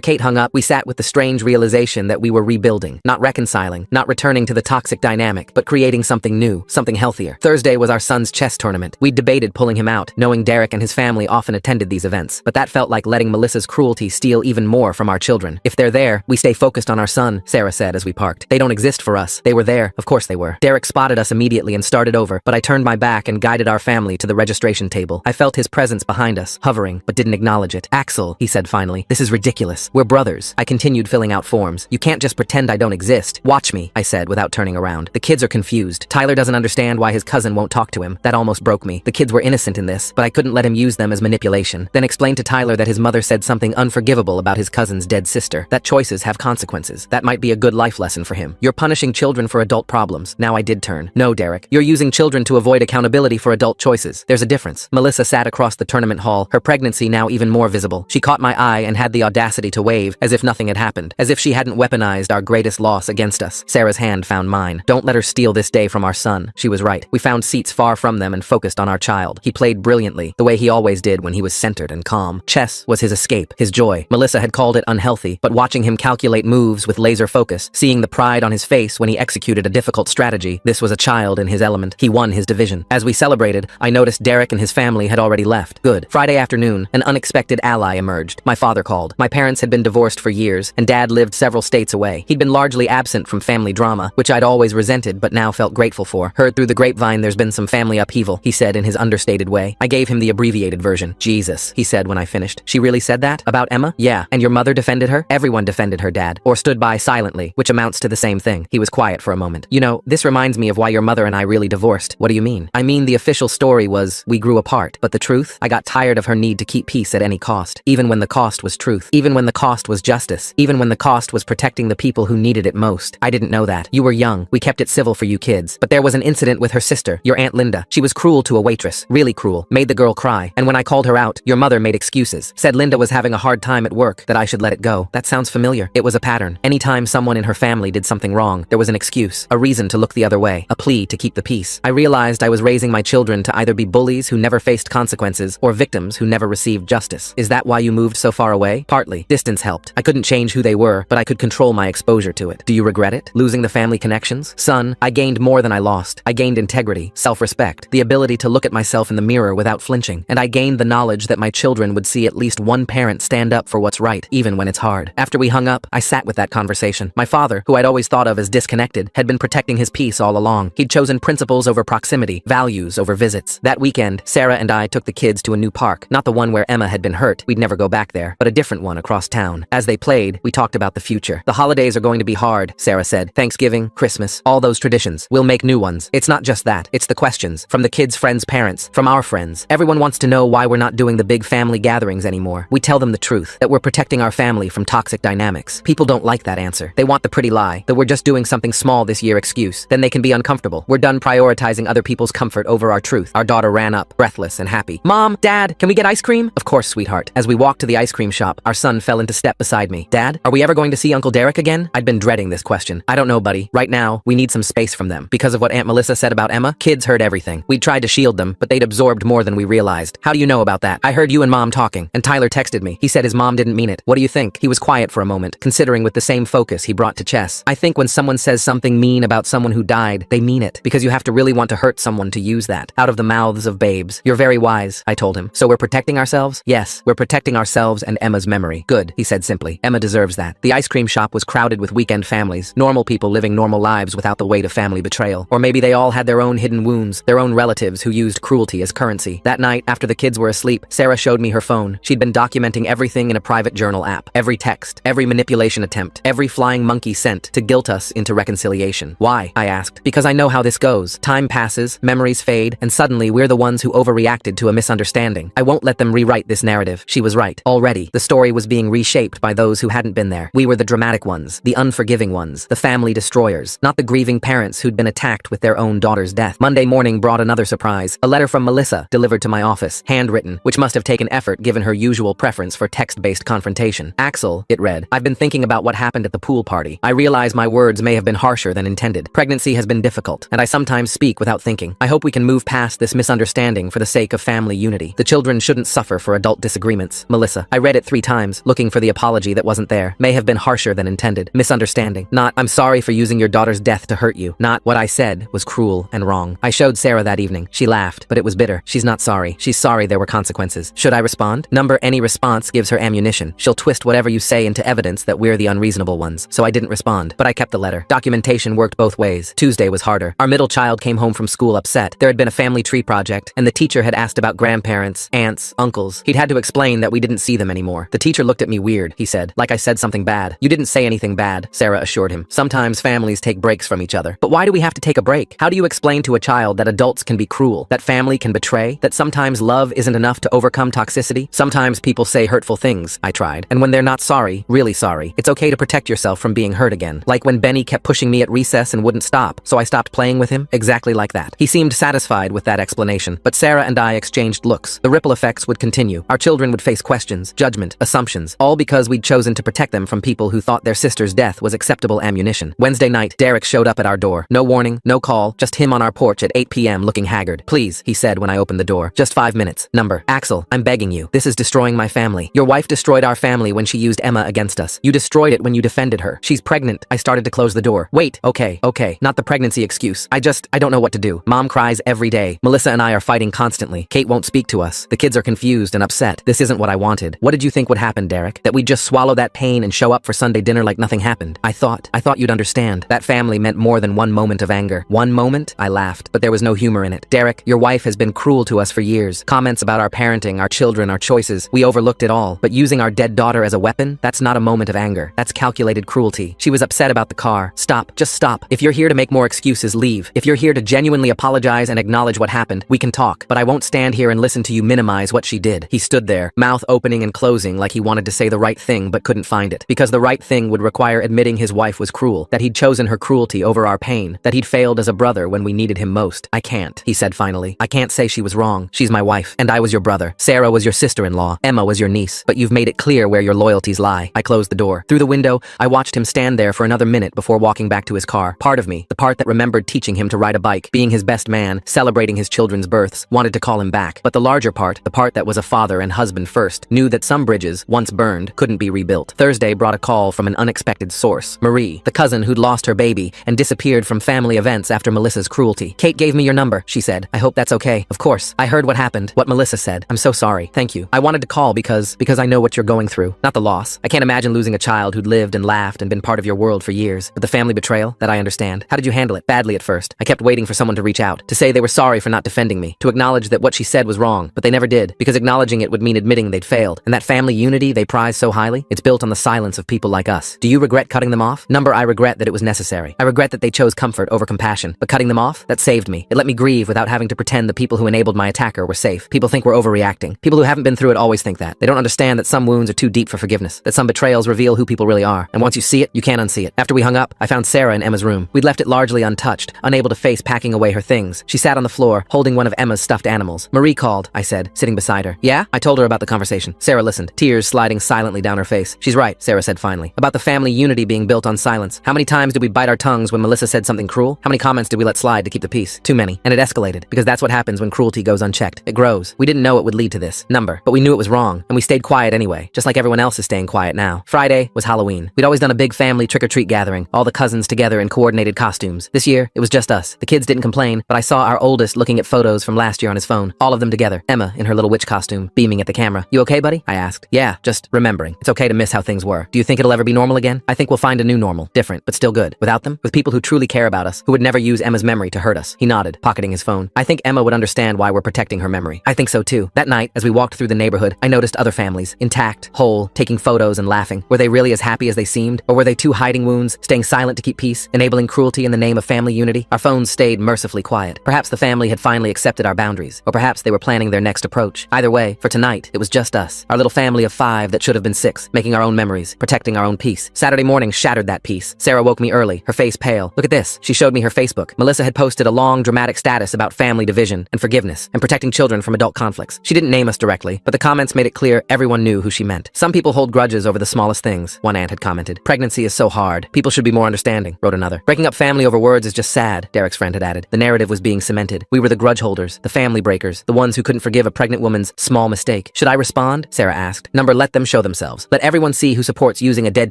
Kate hung up, we sat with the strange realization that we were rebuilding, not reconciling, not returning to the toxic dynamic, but creating something new, something healthier. Thursday was our son's chess tournament. We debated pulling him out, knowing Derek and his family often attended these events. But that felt like letting Melissa's cruelty steal even more from our children. If they're there, we stay focused on our son, Sarah said as we parked. They don't exist for us. They were there. Of course they were. Derek spotted us immediately and started over, but I turned my back and guided our family to the registration table. I felt his presence behind us, hovering, but didn't acknowledge it. Axel, he said finally, this is ridiculous. We're brothers. I continued filling out forms. You can't just pretend I don't exist. Watch me, I said without turning around. The kids are confused. Tyler doesn't understand why his cousin won't talk to him. That almost broke me. The kids were innocent in this, but I couldn't let him use them as manipulation. Then explained to Tyler that his mother said something unforgivable about his cousin's dead sister. That choices have consequences. That might be a good life lesson for him. You're punishing children for adult problems. Now I did turn. No, Derek. You're using children to avoid accountability for adult choices. There's a difference. Melissa sat across the tournament hall, her pregnancy now even more visible. She caught my eye and had the audacity to wave, as if nothing had happened, as if she hadn't weaponized our greatest loss against us. Sarah's hand found mine. Don't let her steal this day from our son. She was right. We found seats far from them and focused on our child. He played brilliantly, the way he always did when he was centered and calm. Chess was his escape, his joy. Melissa had called it unhealthy, but watching him calculate moves with laser focus, seeing the pride on his face when he executed a difficult strategy, this was a child in his element. He won his division. As we celebrated, I noticed Derek and his family had already left. Good. Friday afternoon, an unexpected ally emerged. My father called. My parents had been divorced for years, and Dad lived several states away. He'd been largely absent from family drama, which I'd always resented but now felt grateful for. Heard through the grapevine there's been some family upheaval, he said in his understated way. I gave him the abbreviated version. Jesus, he said when I finished. She really said that? About Emma? Yeah. And your mother defended her? Everyone defended her, Dad. Or stood by silently, which amounts to the same thing. He was quiet for a moment. You know, this reminds me of why your mother and I really divorced. What do you mean? I mean the official story was, we grew apart. But the truth? I got tired of her need to keep peace at any cost. Even when the cost was truth. Even when the cost was justice. Even when the cost was protecting the people who needed it most. I didn't know that. You were young. We kept it civil for you kids. But there was an incident with her sister, your Aunt Linda. She was cruel to a waitress. Really cruel. Made the girl cry. And when I called her out, your mother made excuses. Said Linda was having a hard time at work, that I should let it go. That sounds familiar. It was a pattern. Anytime someone in her family did something wrong, there was an excuse, a reason to look the other way, a plea to keep the peace. I realized I was raising my children to either be bullies who never faced consequences or victims who never received justice. Is that why you moved so far away? Partly. Distance helped. I couldn't change who they were, but I could control my exposure to it. Do you regret it? Losing the family connections? Son, I gained more than I lost. I gained integrity, self-respect, the ability to look at myself in the mirror without flinching, and I gained the knowledge that my children would see at least one parent stand up for what's right, even when it's hard. After we hung up, I sat with that conversation. My father, who I'd always thought of as disconnected, had been protecting his peace all along. He'd chosen principles over proximity, values over visits. That weekend, Sarah and I took the kids to a new park, not the one where Emma had been hurt. We'd never go back there, but a different one across town. As they played, we talked about the future. The holidays are going to be hard, Sarah said. Thanksgiving, Christmas, all those traditions. We'll make new ones. It's not just that. It's the questions. From the kids' friends' parents, from our friends. Everyone wants to know why we're not doing the big family gatherings anymore. We tell them the truth, that we're protecting our family from toxic dynamics. People don't like that answer. They want the pretty lie, that we're just doing something small this year excuse. Then they can be uncomfortable. We're done prioritizing other people's comfort over our truth. Our daughter ran up, breathless and happy. Mom, Dad, can we get ice cream? Of course, sweetheart. As we walked to the ice cream shop, our son fell into step beside me. Dad, are we ever going to see Uncle Derek again? I'd been dreading this question. I don't know, buddy. Right now, we need some space from them. Because of what Aunt Melissa said about Emma, kids heard everything. We'd tried to shield them, but they'd absorbed more than we realized. How do you know about that? I heard you and Mom talking, and Tyler texted me. He said his mom didn't mean it. What do you think? He was quiet for a moment, considering with the same focus he brought to chess. I think when someone says something mean about someone who died, they mean it, because you have to really want to hurt someone to use that, out of the mouths of babes. You're very wise, I told him. So we're protecting ourselves? Yes, we're protecting ourselves and Emma's memory. Good, he said simply. Emma deserves that. The ice cream shop was crowded with weekend families, normal people living normal lives without the weight of family betrayal. Or maybe they all had their own hidden wounds, their own relatives who used cruelty as currency. That night, after the kids were asleep, Sarah showed me her phone. She'd been documenting everything in a private journal app. Every text, every manipulation attempt, every flying monkey sent to guilt us into reconciliation. Why? I asked. Because I know how this goes. Time passes, memories fade, and suddenly we're the ones who overreacted to a misunderstanding. I won't let them rewrite this narrative. She was right. Already, the story was being reshaped by those who hadn't been there. We were the dramatic ones, the unforgiving ones, the family destroyers, not the grieving parents who'd been attacked with their own daughter's death. Monday morning brought another surprise. A letter from Melissa, delivered to my office, handwritten, which must have taken effort given her usual preference for text-based confrontation. Axel, it read, I've been thinking about what happened at the pool party. I realize my words may have been harsher than intended. Pregnancy has been difficult, and I sometimes speak without thinking. I hope we can move past this misunderstanding for the sake of family family unity. The children shouldn't suffer for adult disagreements. Melissa. I read it 3 times, looking for the apology that wasn't there. May have been harsher than intended. Misunderstanding. Not, I'm sorry for using your daughter's death to hurt you. Not, what I said was cruel and wrong. I showed Sarah that evening. She laughed, but it was bitter. She's not sorry. She's sorry there were consequences. Should I respond? Number, any response gives her ammunition. She'll twist whatever you say into evidence that we're the unreasonable ones. So I didn't respond, but I kept the letter. Documentation worked both ways. Tuesday was harder. Our middle child came home from school upset. There had been a family tree project, and the teacher had asked about grandparents, aunts, uncles. He'd had to explain that we didn't see them anymore. The teacher looked at me weird, he said, like I said something bad. You didn't say anything bad, Sarah assured him. Sometimes families take breaks from each other. But why do we have to take a break? How do you explain to a child that adults can be cruel, that family can betray, that sometimes love isn't enough to overcome toxicity? Sometimes people say hurtful things, I tried. And when they're not sorry, really sorry, it's okay to protect yourself from being hurt again. Like when Benny kept pushing me at recess and wouldn't stop, so I stopped playing with him? Exactly like that. He seemed satisfied with that explanation, but Sarah and I exchanged looks. The ripple effects would continue. Our children would face questions, judgment, assumptions, all because we'd chosen to protect them from people who thought their sister's death was acceptable ammunition. Wednesday night, Derek showed up at our door. No warning, no call, just him on our porch at 8 p.m. looking haggard. Please, he said when I opened the door. Just 5 minutes. Number, Axel, I'm begging you. This is destroying my family. Your wife destroyed our family when she used Emma against us. You destroyed it when you defended her. She's pregnant. I started to close the door. Wait, okay, not the pregnancy excuse. I don't know what to do. Mom cries every day. Melissa and I are fighting constantly. Kate won't speak to us. The kids are confused and upset. This isn't what I wanted. What did you think would happen, Derek? That we'd just swallow that pain and show up for Sunday dinner like nothing happened? I thought you'd understand. That family meant more than one moment of anger. One moment? I laughed, but there was no humor in it. Derek, your wife has been cruel to us for years. Comments about our parenting, our children, our choices. We overlooked it all. But using our dead daughter as a weapon? That's not a moment of anger. That's calculated cruelty. She was upset about the car. Stop. Just stop. If you're here to make more excuses, leave. If you're here to genuinely apologize and acknowledge what happened, we can talk. But I won't stand here and listen to you minimize what she did. He stood there, mouth opening and closing like he wanted to say the right thing but couldn't find it. Because the right thing would require admitting his wife was cruel, that he'd chosen her cruelty over our pain, that he'd failed as a brother when we needed him most. I can't, he said finally. I can't say she was wrong. She's my wife, and I was your brother. Sarah was your sister-in-law. Emma was your niece. But you've made it clear where your loyalties lie. I closed the door. Through the window, I watched him stand there for another minute before walking back to his car. Part of me, the part that remembered teaching him to ride a bike, being his best man, celebrating his children's births, wanted to call him back. But the larger part, the part that was a father and husband first, knew that some bridges, once burned, couldn't be rebuilt. Thursday brought a call from an unexpected source. Marie, the cousin who'd lost her baby and disappeared from family events after Melissa's cruelty. Kate gave me your number, she said. I hope that's okay. Of course. I heard what happened, what Melissa said. I'm so sorry. Thank you. I wanted to call because I know what you're going through. Not the loss. I can't imagine losing a child who'd lived and laughed and been part of your world for years. But the family betrayal, that I understand. How did you handle it? Badly at first. I kept waiting for someone to reach out, to say they were sorry for not defending me, to acknowledge that what she said was wrong, but they never did, because acknowledging it would mean admitting they'd failed. And that family unity they prize so highly, it's built on the silence of people like us. Do you regret cutting them off? Number, I regret that it was necessary. I regret that they chose comfort over compassion, but cutting them off, that saved me. It let me grieve without having to pretend the people who enabled my attacker were safe. People think we're overreacting. People who haven't been through it always think that. They don't understand that some wounds are too deep for forgiveness, that some betrayals reveal who people really are. And once you see it, you can't unsee it. After we hung up, I found Sarah in Emma's room. We'd left it largely untouched, unable to face packing away her things. She sat on the floor, holding one of Emma's stuffed animals. Marie called, I said, sitting beside her. Yeah? I told her about the conversation. Sarah listened, tears sliding silently down her face. She's right, Sarah said finally. About the family unity being built on silence. How many times did we bite our tongues when Melissa said something cruel? How many comments did we let slide to keep the peace? Too many. And it escalated, because that's what happens when cruelty goes unchecked. It grows. We didn't know it would lead to this. Number. But we knew it was wrong, and we stayed quiet anyway, just like everyone else is staying quiet now. Friday was Halloween. We'd always done a big family trick-or-treat gathering, all the cousins together in coordinated costumes. This year, it was just us. The kids didn't complain, but I saw our oldest looking at photos from last year on his phone, all of them together. Emma in her little witch costume, beaming at the camera. You okay, buddy? I asked. Yeah, just remembering. It's okay to miss how things were. Do you think it'll ever be normal again? I think we'll find a new normal. Different, but still good. Without them? With people who truly care about us, who would never use Emma's memory to hurt us. He nodded, pocketing his phone. I think Emma would understand why we're protecting her memory. I think so too. That night, as we walked through the neighborhood, I noticed other families, intact, whole, taking photos and laughing. Were they really as happy as they seemed? Or were they too hiding wounds, staying silent to keep peace, enabling cruelty in the name of family unity? Our phones stayed mercifully quiet. Perhaps the family had finally accepted our boundaries, or perhaps they were planning their next approach. Either way, for tonight, it was just us, our little family of 5 that should have been 6, making our own memories, protecting our own peace. Saturday morning shattered that peace. Sarah woke me early, her face pale. Look at this. She showed me her Facebook. Melissa had posted a long, dramatic status about family division and forgiveness and protecting children from adult conflicts. She didn't name us directly, but the comments made it clear everyone knew who she meant. Some people hold grudges over the smallest things, one aunt had commented. Pregnancy is so hard. People should be more understanding, wrote another. Breaking up family over words is just sad, Derek's friend had added. The narrative was being cemented. We were the grudge holders, the family breakers, the ones who couldn't forgive a pregnant woman's small mistake. Should I respond? Sarah asked. Number, let them show themselves. Let everyone see who supports using a dead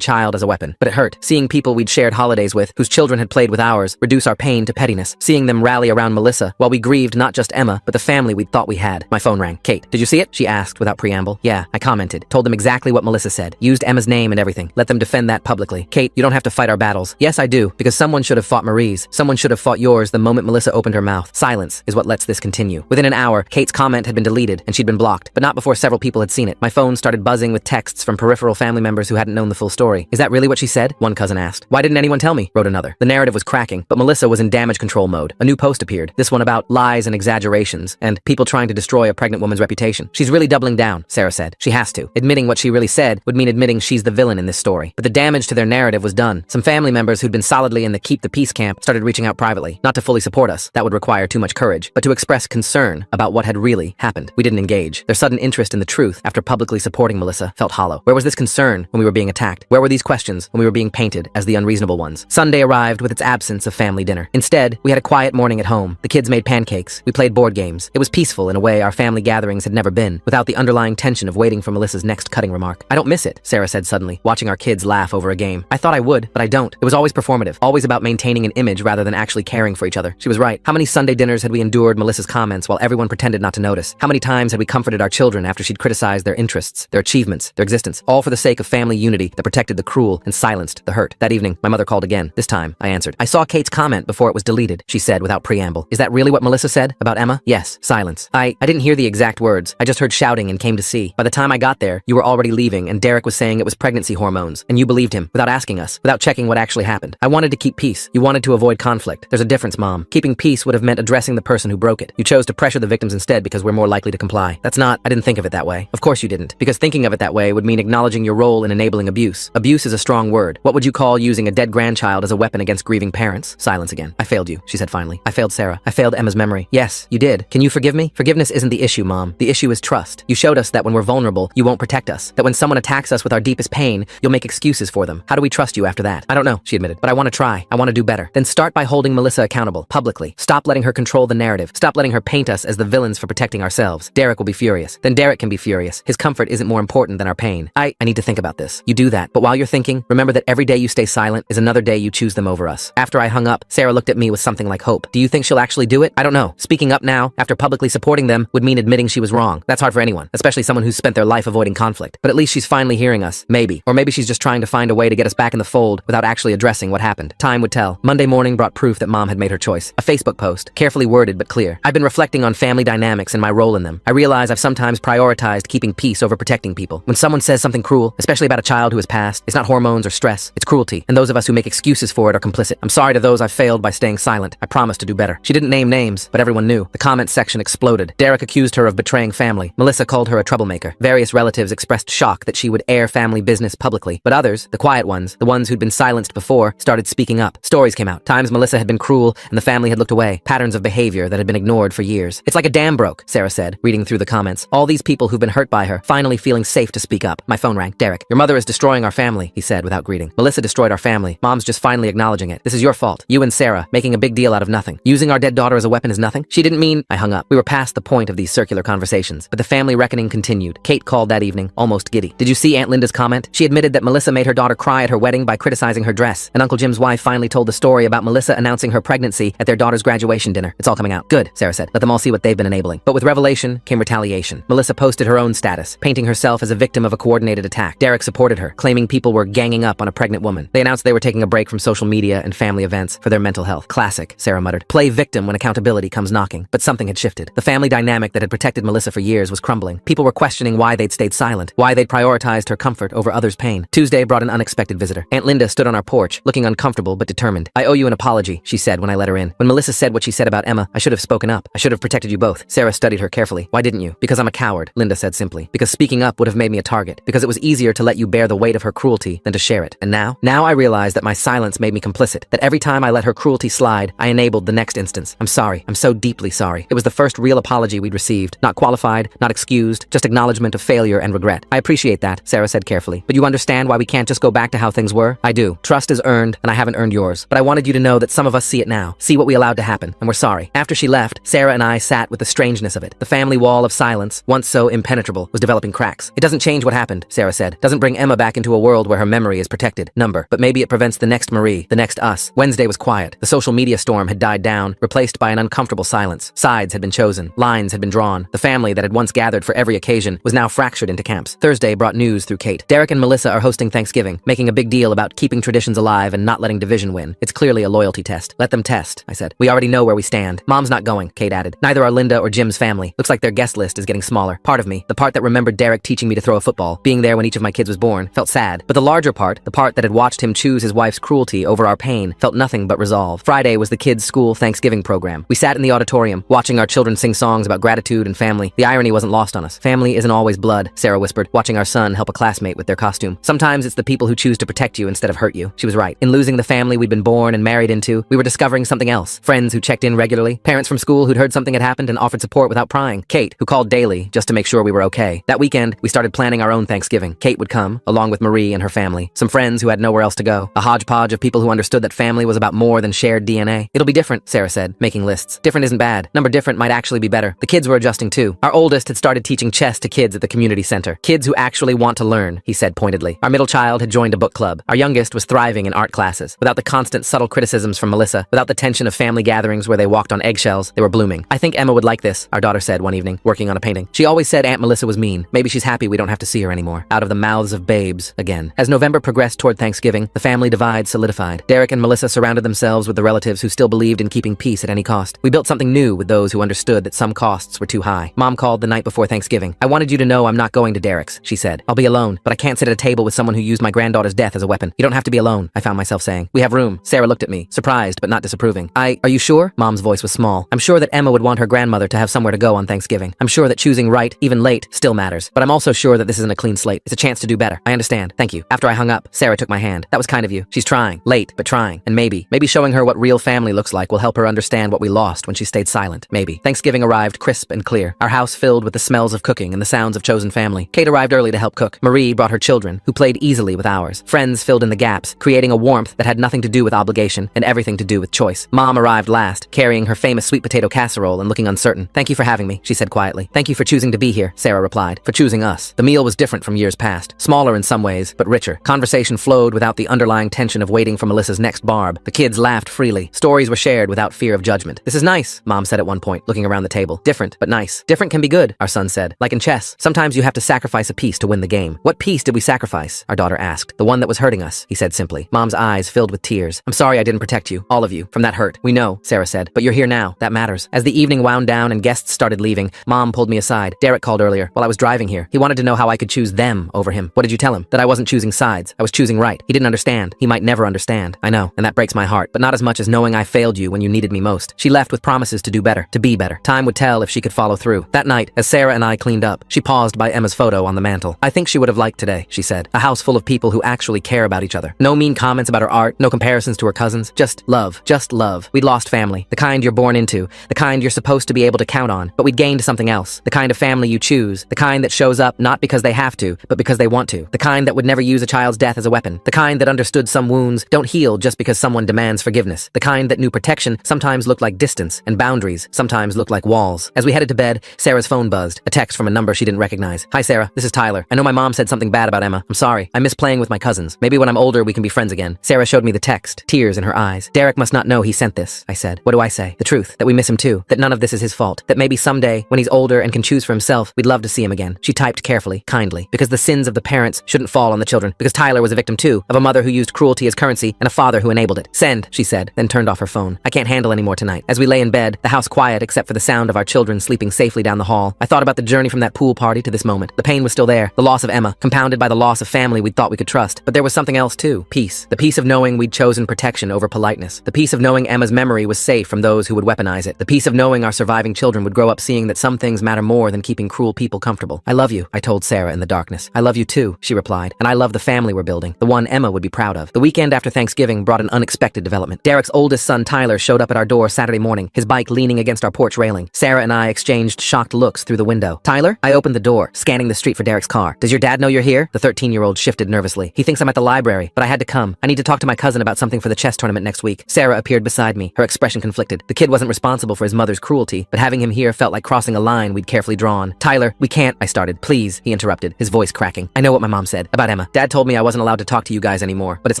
child as a weapon. But it hurt. Seeing people we'd shared holidays with, whose children had played with ours, reduce our pain to pettiness. Seeing them rally around Melissa, while we grieved not just Emma, but the family we'd thought we had. My phone rang. Kate, did you see it? She asked without preamble. Yeah, I commented. Told them exactly what Melissa said. Used Emma's name and everything. Let them defend that publicly. Kate, you don't have to fight our battles. Yes, I do, because someone should have fought Marie's. Someone should have fought yours the moment Melissa opened her mouth. Silence is what lets this continue. Within an hour, Kate's comment had been deleted and she'd been blocked, but not before several people had seen it. My phone started buzzing with texts from peripheral family members who hadn't known the full story. Is that really what she said? One cousin asked. Why didn't anyone tell me? Wrote another. The narrative was cracking, but Melissa was in damage control mode. A new post appeared, this one about lies and exaggerations, and people trying to destroy a pregnant woman's reputation. She's really doubling down, Sarah said. She has to. Admitting what she really said would mean admitting she's the villain in this story. But the damage to their narrative was done. Some family members who'd been solidly in the Keep the Peace camp started reaching out privately, not to fully support us. That would require too much courage, but to express concern about what had really happened. We didn't engage. Their sudden interest in the truth after publicly supporting Melissa felt hollow. Where was this concern when we were being attacked? Where were these questions when we were being painted as the unreasonable ones? Sunday arrived with its absence of family dinner. Instead, we had a quiet morning at home. The kids made pancakes. We played board games. It was peaceful in a way our family gatherings had never been, without the underlying tension of waiting for Melissa's next cutting remark. I don't miss it, Sarah said suddenly, watching our kids laugh over a game. I thought I would, but I don't. It was always performative, always about maintaining an image rather than actually caring for each other. She was right. How many Sunday dinners had we endured Melissa's comments while everyone pretended not to notice? How many times had we comforted our children after she'd criticized their interests, their achievements, their existence, all for the sake of family unity that protected the cruel and silenced the hurt? That evening, my mother called again. This time, I answered. I saw Kate's comment before it was deleted, she said without preamble. Is that really what Melissa said about Emma? Yes. Silence. I didn't hear the exact words. I just heard shouting and came to see. By the time I got there, you were already leaving and Derek was saying it was pregnancy hormones, and you believed him without asking us, without checking what actually happened. I wanted to keep peace. You wanted to avoid conflict. There's a difference, Mom. Keeping peace would have meant addressing the person who broke it. You chose to pressure the victims instead because we're more likely to comply. I didn't think of it that way. Of course you didn't, because thinking of it that way would mean acknowledging your role in enabling abuse. Abuse is a strong word. What would you call using a dead grandchild as a weapon against grieving parents? Silence again. I failed you, she said finally. I failed Sarah. I failed Emma's memory. Yes, you did. Can you forgive me? Forgiveness isn't the issue, Mom. The issue is trust. You showed us that when we're vulnerable, you won't protect us. That when someone attacks us with our deepest pain, you'll make excuses for them. How do we trust you after that? I don't know, she admitted, but I want to try. I want to do better. Then start by holding Melissa accountable, publicly. Stop letting her control the narrative. Stop letting her paint us as the villains for protecting ourselves. Derek will be furious. Then Derek can be furious. His comfort isn't more important than our pain. I need to think about this. You do that, but while you're thinking, remember that every day you stay silent is another day you choose them over us. After I hung up, Sarah looked at me with something like hope. Do you think she'll actually do it? I don't know. Speaking up now, after publicly supporting them, would mean admitting she was wrong. That's hard for anyone, especially someone who's spent their life avoiding conflict. But at least she's finally hearing us. Maybe. Or maybe she's just trying to find a way to get us back in the fold without actually addressing what happened. Time would tell. Monday morning brought proof that Mom had made her choice. A Facebook post, carefully worded but clear. I've been reflecting on family dynamics and my role in them. I realize I've sometimes prioritized keeping peace over protecting people. When someone says something cruel, especially about a child who has passed, it's not hormones or stress, it's cruelty. And those of us who make excuses for it are complicit. I'm sorry to those I've failed by staying silent. I promise to do better. She didn't name names, but everyone knew. The comment section exploded. Derek accused her of betraying family. Melissa called her a troublemaker. Various relatives expressed shock that she would air family business publicly. But others, the quiet ones, the ones who'd been silenced before, started speaking up. Stories came out. Times Melissa had been cruel and the family had looked away. Patterns of behavior that had been ignored for years. It's like a dam broke, Sarah said, reading through the comments. All these people who've been hurt by her, finally feeling safe to speak up. My phone rang. Derek, your mother is destroying our family, he said without greeting. Melissa destroyed our family. Mom's just finally acknowledging it. This is your fault. You and Sarah, making a big deal out of nothing. Using our dead daughter as a weapon is nothing? She didn't mean... I hung up. We were past the point of these circular conversations, but the family reckoning continued. Kate called that evening, almost giddy. Did you see Aunt Linda's comment? She admitted that Melissa made her daughter cry at her wedding by criticizing her dress, and Uncle Jim's wife finally told the story about Melissa announcing her pregnancy at their daughter's graduation dinner. It's all coming out. Good, Sarah said. Let them all see what they've been enabling. But with revelation came retaliation. Melissa posted her own status, painting herself as a victim of a coordinated attack. Derek supported her, claiming people were ganging up on a pregnant woman. They announced they were taking a break from social media and family events for their mental health. Classic, Sarah muttered. Play victim when accountability comes knocking. But something had shifted. The family dynamic that had protected Melissa for years was crumbling. People were questioning why they'd stayed silent, why they'd prioritized her comfort over others' pain. Tuesday brought an unexpected visitor. Aunt Linda stood on our porch, looking uncomfortable but determined. I owe you an apology, she said when I let her in. When Melissa said what she said about Emma, I should have spoken up. I should have protected you both. Sarah studied her carefully. Why didn't you? Because I'm a coward, Linda said simply. Because speaking up would have made me a target. Because it was easier to let you bear the weight of her cruelty than to share it. And now? Now I realize that my silence made me complicit. That every time I let her cruelty slide, I enabled the next instance. I'm sorry. I'm so deeply sorry. It was the first real apology we'd received. Not qualified, not excused, just acknowledgement of failure and regret. I appreciate that, Sarah said carefully. But you understand why we can't just go back to how things were? I do. Trust is earned, and I haven't earned yours. But I wanted you to know that some of us see it now, see what we allowed to happen, and we're sorry. After she left, Sarah and I sat with the strangeness of it. The family wall of silence, once so impenetrable, was developing cracks. It doesn't change what happened, Sarah said. Doesn't bring Emma back into a world where her memory is protected. But maybe it prevents the next Marie, the next us. Wednesday was quiet. The social media storm had died down, replaced by an uncomfortable silence. Sides had been chosen. Lines had been drawn. The family that had once gathered for every occasion was now fractured into camps. Thursday brought news through Kate. Derek and Melissa are hosting Thanksgiving, making a big deal about keeping traditions alive and not letting division win. It's clearly a loyalty test. Let them test, I said. We already know where we stand. Mom's not going, Kate added. Neither are Linda or Jim's family. Looks like their guest list is getting smaller. Part of me, the part that remembered Derek teaching me to throw a football, being there when each of my kids was born, felt sad. But the larger part, the part that had watched him choose his wife's cruelty over our pain, felt nothing but resolve. Friday was the kids' school Thanksgiving program. We sat in the auditorium, watching our children sing songs about gratitude and family. The irony wasn't lost on us. Family isn't always blood, Sarah whispered, watching our son help a classmate with their costume. Sometimes it's the people who choose to protect you instead of hurt you. She was right. In losing the family we'd been born and married into, we were discovering something else. Friends who checked in regularly, parents from school who'd heard something had happened and offered support without prying, Kate, who called daily just to make sure we were okay. That weekend, we started planning our own Thanksgiving. Kate would come, along with Marie and her family, some friends who had nowhere else to go, a hodgepodge of people who understood that family was about more than shared DNA. It'll be different, Sarah said, making lists. Different isn't bad. Number different might actually be better. The kids were adjusting too. Our oldest had started teaching chess to kids at the community center. Kids who actually want to learn, he said pointedly. Our middle child had joined a book club. Our youngest was thriving in art classes. Without the constant subtle criticisms from Melissa, without the tension of family gatherings where they walked on eggshells, they were blooming. I think Emma would like this, our daughter said one evening, working on a painting. She always said Aunt Melissa was mean. Maybe she's happy we don't have to see her anymore. Out of the mouths of babes, again. As November progressed toward Thanksgiving, the family divide solidified. Derek and Melissa surrounded themselves with the relatives who still believed in keeping peace at any cost. We built something new with those who understood that some costs were too high. Mom called the night before Thanksgiving. I wanted you to know I'm not going to Derek's, she said. I'll be alone, but I can't sit at a table with someone who used my granddaughter's death as a weapon. You don't have to be alone, I found myself saying. We have room. Sarah looked at me, surprised but not disapproving. Are you sure? Mom's voice was small. I'm sure that Emma would want her grandmother to have somewhere to go on Thanksgiving. I'm sure that choosing right, even late, still matters. But I'm also sure that this isn't a clean slate. It's a chance to do better. I understand. Thank you. After I hung up, Sarah took my hand. That was kind of you. She's trying. Late, but trying. And maybe showing her what real family looks like will help her understand what we lost when she stayed silent. Maybe. Thanksgiving arrived crisp and clear. Our house filled with the smells of cooking and the sounds of chosen family. Kate arrived early to help cook. Marie brought her children, who played easily with ours. Friends filled in the gaps, creating a warmth that had nothing to do with obligation and everything to do with choice. Mom arrived last, carrying her famous sweet potato casserole and looking uncertain. Thank you for having me, she said quietly. Thank you for choosing to be here, Sarah replied. For choosing us. The meal was different from years past. Smaller in some ways, but richer. Conversation flowed without the underlying tension of waiting for Melissa's next barb. The kids laughed freely. Stories were shared without fear of judgment. This is nice, Mom said at one point, looking around the table. Different, but nice. Different can be good, our son said. Like in chess. Sometimes you have to sacrifice a piece to win the game. What piece did we sacrifice? Our daughter asked. The one that was hurting us, he said simply. Mom's eyes filled with tears. I'm sorry I didn't protect you, all of you, from that hurt. We know, Sarah said, but you're here now. That matters. As the evening wound down and guests started leaving, Mom pulled me aside. Derek called earlier while I was driving here. He wanted to know how I could choose them over him. What did you tell him? That I wasn't choosing sides. I was choosing right. He didn't understand. He might never understand. I know, and that breaks my heart, but not as much as knowing I failed you when you needed me most. She left with promises to do better, to be better. Time would tell if she could follow through. That night, as Sarah and I cleaned up, she paused by Emma's photo on the mantle. I think she would have liked today, she said. A house full of people who actually care about each other. No mean comments about her art, no comparisons to her cousins. Just love. Just love. We'd lost family. The kind you're born into. The kind you're supposed to be able to count on. But we'd gained something else. The kind of family you choose. The kind that shows up not because they have to, but because they want to. The kind that would never use a child's death as a weapon. The kind that understood some wounds don't heal just because someone demands forgiveness. The kind that knew protection sometimes looked like distance, and boundaries sometimes looked like walls. As we headed to bed, Sarah's phone buzzed. A text from a number she didn't recognize. Hi Sarah, this is Tyler. I know my mom said something bad about Emma. I'm sorry. I miss playing with my cousins. Maybe when I'm older we can be friends again. Sarah showed me the text, tears in her eyes. Derek must not know he sent this, I said. What do I say? The truth. That we miss him too. That none of this is his fault. That maybe someday, when he's older and can choose for himself, we'd love to see him again. She typed carefully, kindly, because the sins of the parents shouldn't fall on the children, because Tyler was a victim too, of a mother who used cruelty as currency and a father who enabled it. Send, she said, then turned off her phone. I can't handle any more tonight. As we lay in bed, the house quiet except for the sound of our children sleeping safely down the hall, I thought about the journey from that pool party to this moment. The pain was still there, the loss of Emma, compounded by the loss of family we'd thought we could trust. But there was something else too. Peace. The peace of knowing we'd chosen protection over politeness. The peace of knowing Emma's memory was safe from those who would weaponize it. The peace of knowing our surviving children would grow up seeing that some things matter more than keeping cruel people comfortable. I love you, I told Sarah in the darkness. I love you too, she replied, and I love the family we're building, the one Emma would be proud of. The weekend after Thanksgiving brought an unexpected development. Derek's oldest son Tyler showed up at our door Saturday morning, his bike leaning against our porch railing. Sarah and I exchanged shocked looks through the window. Tyler? I opened the door, scanning the street for Derek's car. Does your dad know you're here? The 13-year-old shifted nervously. He thinks I'm at the library, but I had to come. I need to talk to my cousin about something for the chess tournament next week. Sarah appeared beside me, her expression conflicted. The kid wasn't responsible for his mother's cruelty, but but having him here felt like crossing a line we'd carefully drawn. Tyler, we can't, I started. Please, he interrupted, his voice cracking. I know what my mom said about Emma. Dad told me I wasn't allowed to talk to you guys anymore, but it's